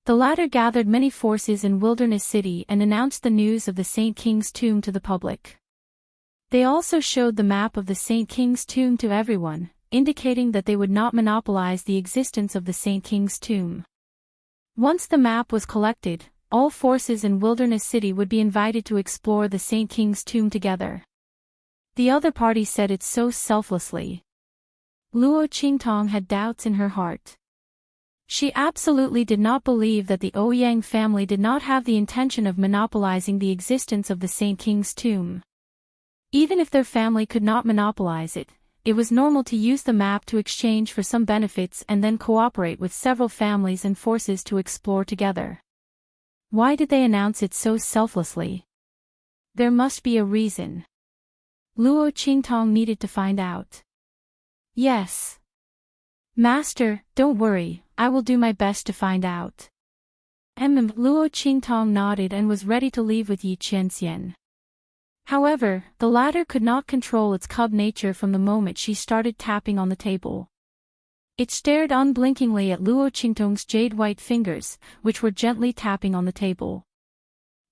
The latter gathered many forces in Wilderness City and announced the news of the Saint King's tomb to the public. They also showed the map of the Saint King's tomb to everyone, indicating that they would not monopolize the existence of the Saint King's tomb. Once the map was collected, all forces in Wilderness City would be invited to explore the Saint King's tomb together. The other party said it so selflessly. Luo Qingtong had doubts in her heart. She absolutely did not believe that the Ouyang family did not have the intention of monopolizing the existence of the Saint King's tomb. Even if their family could not monopolize it, it was normal to use the map to exchange for some benefits and then cooperate with several families and forces to explore together. Why did they announce it so selflessly? There must be a reason. Luo Qingtong needed to find out. Yes. Master, don't worry, I will do my best to find out. Luo Qingtong nodded and was ready to leave with Yi Qianxian. However, the latter could not control its cub nature from the moment she started tapping on the table. It stared unblinkingly at Luo Qingtong's jade-white fingers, which were gently tapping on the table.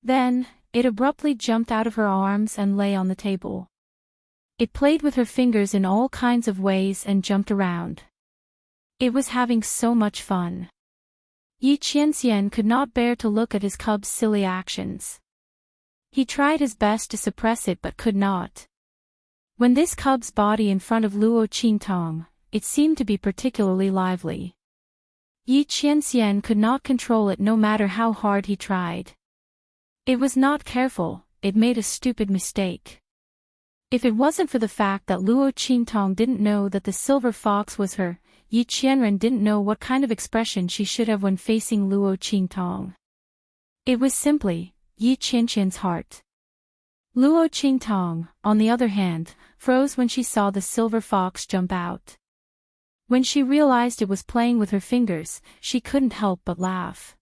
Then, it abruptly jumped out of her arms and lay on the table. It played with her fingers in all kinds of ways and jumped around. It was having so much fun. Yi Qianxian could not bear to look at his cub's silly actions. He tried his best to suppress it but could not. When this cub's body in front of Luo Qingtong, it seemed to be particularly lively. Yi Qianxian could not control it no matter how hard he tried. It was not careful, it made a stupid mistake. If it wasn't for the fact that Luo Qingtong didn't know that the silver fox was her, Yi Qianren didn't know what kind of expression she should have when facing Luo Qingtong. It was simply Yi Qianqian's heart. Luo Qingtong, on the other hand, froze when she saw the silver fox jump out. When she realized it was playing with her fingers, she couldn't help but laugh.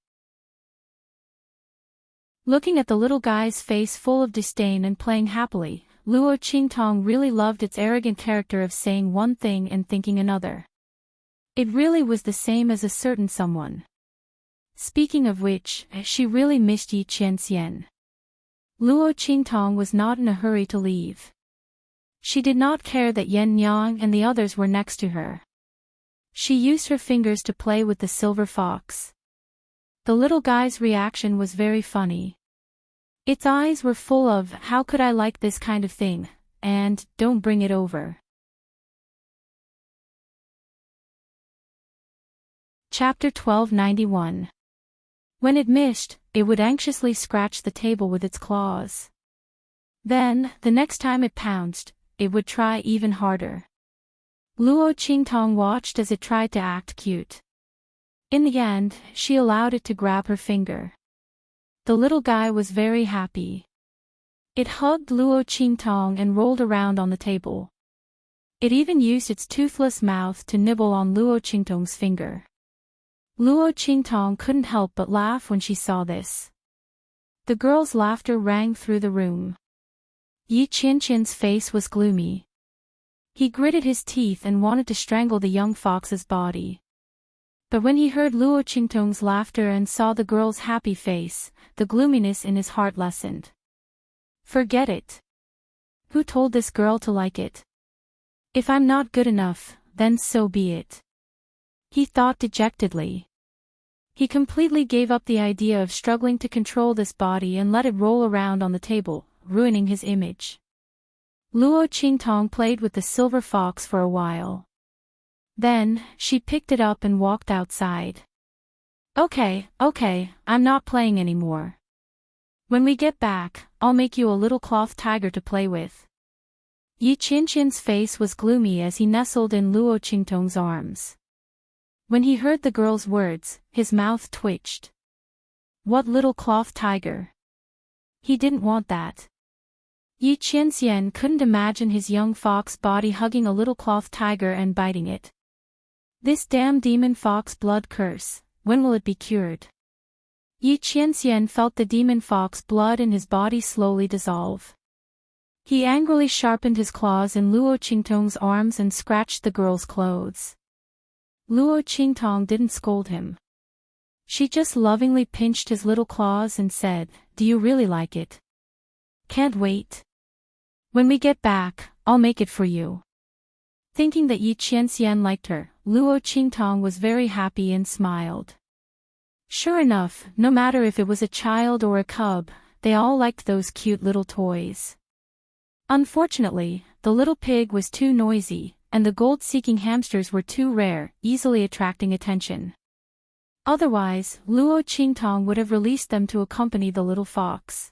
Looking at the little guy's face full of disdain and playing happily, Luo Qingtong really loved its arrogant character of saying one thing and thinking another. It really was the same as a certain someone. Speaking of which, she really missed Yi Qianxian. Luo Qingtong was not in a hurry to leave. She did not care that Yan Yang and the others were next to her. She used her fingers to play with the silver fox. The little guy's reaction was very funny. Its eyes were full of, "How could I like this kind of thing?" and "Don't bring it over." Chapter 1291. When it missed, it would anxiously scratch the table with its claws. Then, the next time it pounced, it would try even harder. Luo Qingtong watched as it tried to act cute. In the end, she allowed it to grab her finger. The little guy was very happy. It hugged Luo Qingtong and rolled around on the table. It even used its toothless mouth to nibble on Luo Qingtong's finger. Luo Qingtong couldn't help but laugh when she saw this. The girl's laughter rang through the room. Yi Qianqian's face was gloomy. He gritted his teeth and wanted to strangle the young fox's body. But when he heard Luo Qingtong's laughter and saw the girl's happy face, the gloominess in his heart lessened. Forget it. Who told this girl to like it? If I'm not good enough, then so be it. He thought dejectedly. He completely gave up the idea of struggling to control this body and let it roll around on the table, ruining his image. Luo Qingtong played with the silver fox for a while. Then, she picked it up and walked outside. Okay, I'm not playing anymore. When we get back, I'll make you a little cloth tiger to play with. Yi Qianqian's face was gloomy as he nestled in Luo Qingtong's arms. When he heard the girl's words, his mouth twitched. What little cloth tiger? He didn't want that. Yi Qianxian couldn't imagine his young fox body hugging a little cloth tiger and biting it. This damn demon fox blood curse, when will it be cured? Yi Qianxian felt the demon fox blood in his body slowly dissolve. He angrily sharpened his claws in Luo Qingtong's arms and scratched the girl's clothes. Luo Qingtong didn't scold him. She just lovingly pinched his little claws and said, "Do you really like it? Can't wait. When we get back, I'll make it for you." Thinking that Yi Qianxian liked her, Luo Qingtong was very happy and smiled. Sure enough, no matter if it was a child or a cub, they all liked those cute little toys. Unfortunately, the little pig was too noisy, and the gold-seeking hamsters were too rare, easily attracting attention. Otherwise, Luo Qingtong would have released them to accompany the little fox.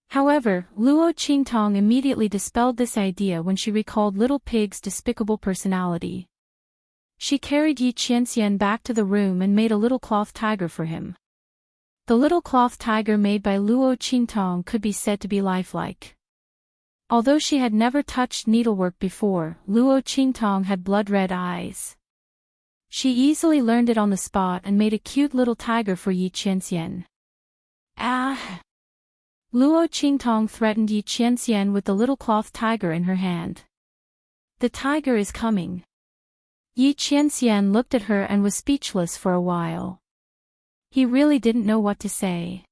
However, Luo Qingtong immediately dispelled this idea when she recalled Little Pig's despicable personality. She carried Yi Qianxian back to the room and made a little cloth tiger for him. The little cloth tiger made by Luo Qingtong could be said to be lifelike. Although she had never touched needlework before, Luo Qingtong had blood-red eyes. She easily learned it on the spot and made a cute little tiger for Yi Qianxian. Ah! Luo Qingtong threatened Yi Qianxian with the little cloth tiger in her hand. "The tiger is coming." Yi Qianxian looked at her and was speechless for a while. He really didn't know what to say.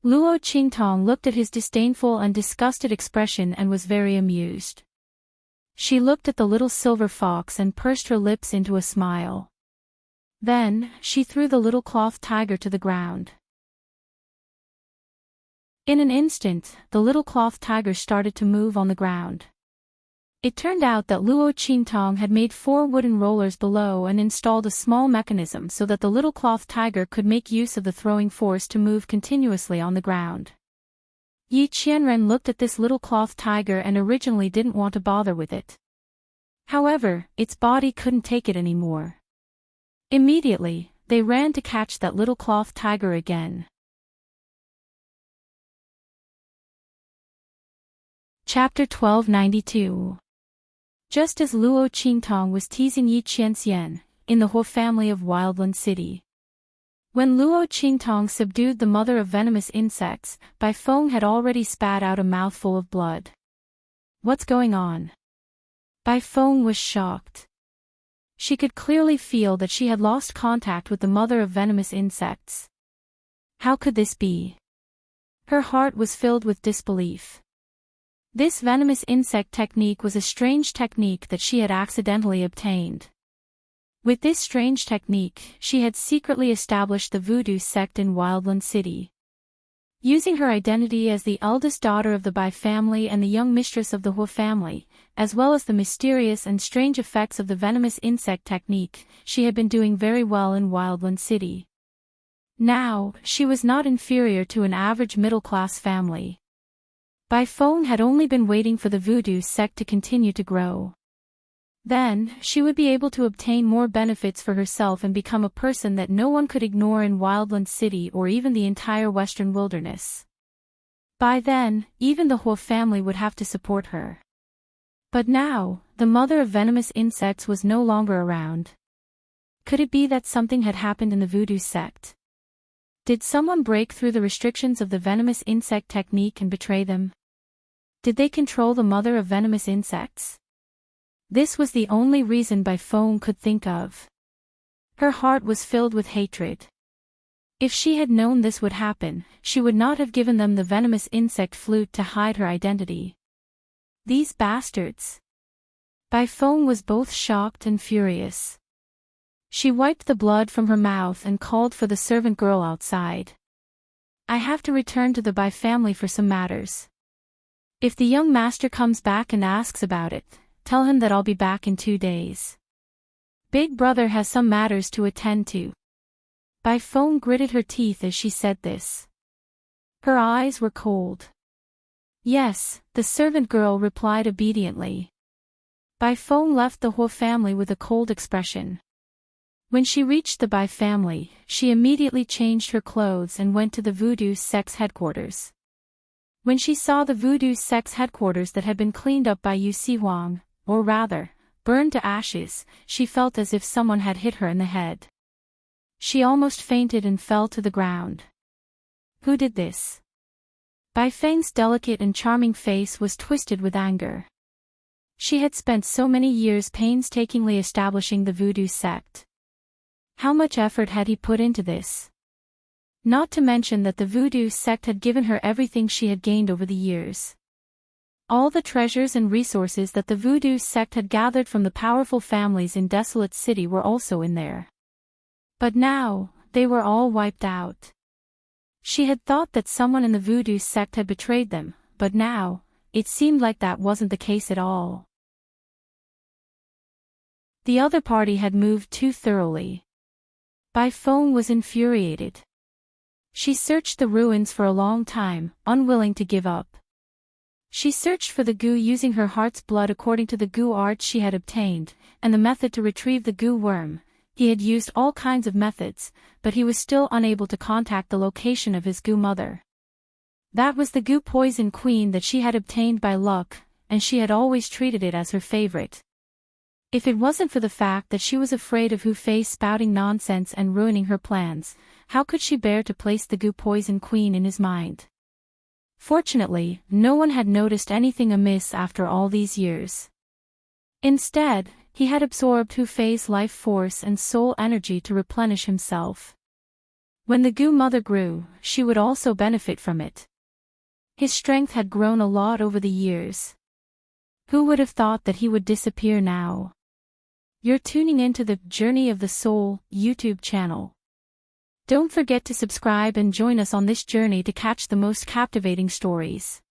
Luo Qingtong looked at his disdainful and disgusted expression and was very amused. She looked at the little silver fox and pursed her lips into a smile. Then, she threw the little cloth tiger to the ground. In an instant, the little cloth tiger started to move on the ground. It turned out that Luo Qingtong had made 4 wooden rollers below and installed a small mechanism so that the little cloth tiger could make use of the throwing force to move continuously on the ground. Yi Qianren looked at this little cloth tiger and originally didn't want to bother with it. However, its body couldn't take it anymore. Immediately, they ran to catch that little cloth tiger again. Chapter 1292. Just as Luo Qingtong was teasing Yi Qianxian, in the Huo family of Wildland City. When Luo Qingtong subdued the mother of venomous insects, Bai Feng had already spat out a mouthful of blood. "What's going on?" Bai Feng was shocked. She could clearly feel that she had lost contact with the mother of venomous insects. How could this be? Her heart was filled with disbelief. This venomous insect technique was a strange technique that she had accidentally obtained. With this strange technique, she had secretly established the voodoo sect in Wildland City. Using her identity as the eldest daughter of the Bai family and the young mistress of the Huo family, as well as the mysterious and strange effects of the venomous insect technique, she had been doing very well in Wildland City. Now, she was not inferior to an average middle-class family. Bai Feng had only been waiting for the voodoo sect to continue to grow. Then, she would be able to obtain more benefits for herself and become a person that no one could ignore in Wildland City or even the entire Western Wilderness. By then, even the Huo family would have to support her. But now, the mother of venomous insects was no longer around. Could it be that something had happened in the voodoo sect? Did someone break through the restrictions of the venomous insect technique and betray them? Did they control the mother of venomous insects? This was the only reason Bai Feng could think of. Her heart was filled with hatred. If she had known this would happen, she would not have given them the venomous insect flute to hide her identity. These bastards! Bai Feng was both shocked and furious. She wiped the blood from her mouth and called for the servant girl outside. "I have to return to the Bai family for some matters. If the young master comes back and asks about it, tell him that I'll be back in 2 days. Big brother has some matters to attend to." Bai Feng gritted her teeth as she said this. Her eyes were cold. "Yes," the servant girl replied obediently. Bai Feng left the Huo family with a cold expression. When she reached the Bai family, she immediately changed her clothes and went to the voodoo sect's headquarters. When she saw the voodoo sect's headquarters that had been cleaned up by Yu Sihuang, or rather, burned to ashes, she felt as if someone had hit her in the head. She almost fainted and fell to the ground. Who did this? Bai Feng's delicate and charming face was twisted with anger. She had spent so many years painstakingly establishing the voodoo sect. How much effort had he put into this? Not to mention that the voodoo sect had given her everything she had gained over the years. All the treasures and resources that the voodoo sect had gathered from the powerful families in Desolate City were also in there. But now, they were all wiped out. She had thought that someone in the voodoo sect had betrayed them, but now, it seemed like that wasn't the case at all. The other party had moved too thoroughly. Bai Feng was infuriated. She searched the ruins for a long time, unwilling to give up. She searched for the goo using her heart's blood according to the goo art she had obtained, and the method to retrieve the goo worm. He had used all kinds of methods, but he was still unable to contact the location of his goo mother. That was the goo poison queen that she had obtained by luck, and she had always treated it as her favorite. If it wasn't for the fact that she was afraid of Hu Fei spouting nonsense and ruining her plans, how could she bear to place the goo poison queen in his mind? Fortunately, no one had noticed anything amiss after all these years. Instead, he had absorbed Hu Fei's life force and soul energy to replenish himself. When the goo mother grew, she would also benefit from it. His strength had grown a lot over the years. Who would have thought that he would disappear now? You're tuning into the Journey of the Soul YouTube channel. Don't forget to subscribe and join us on this journey to catch the most captivating stories.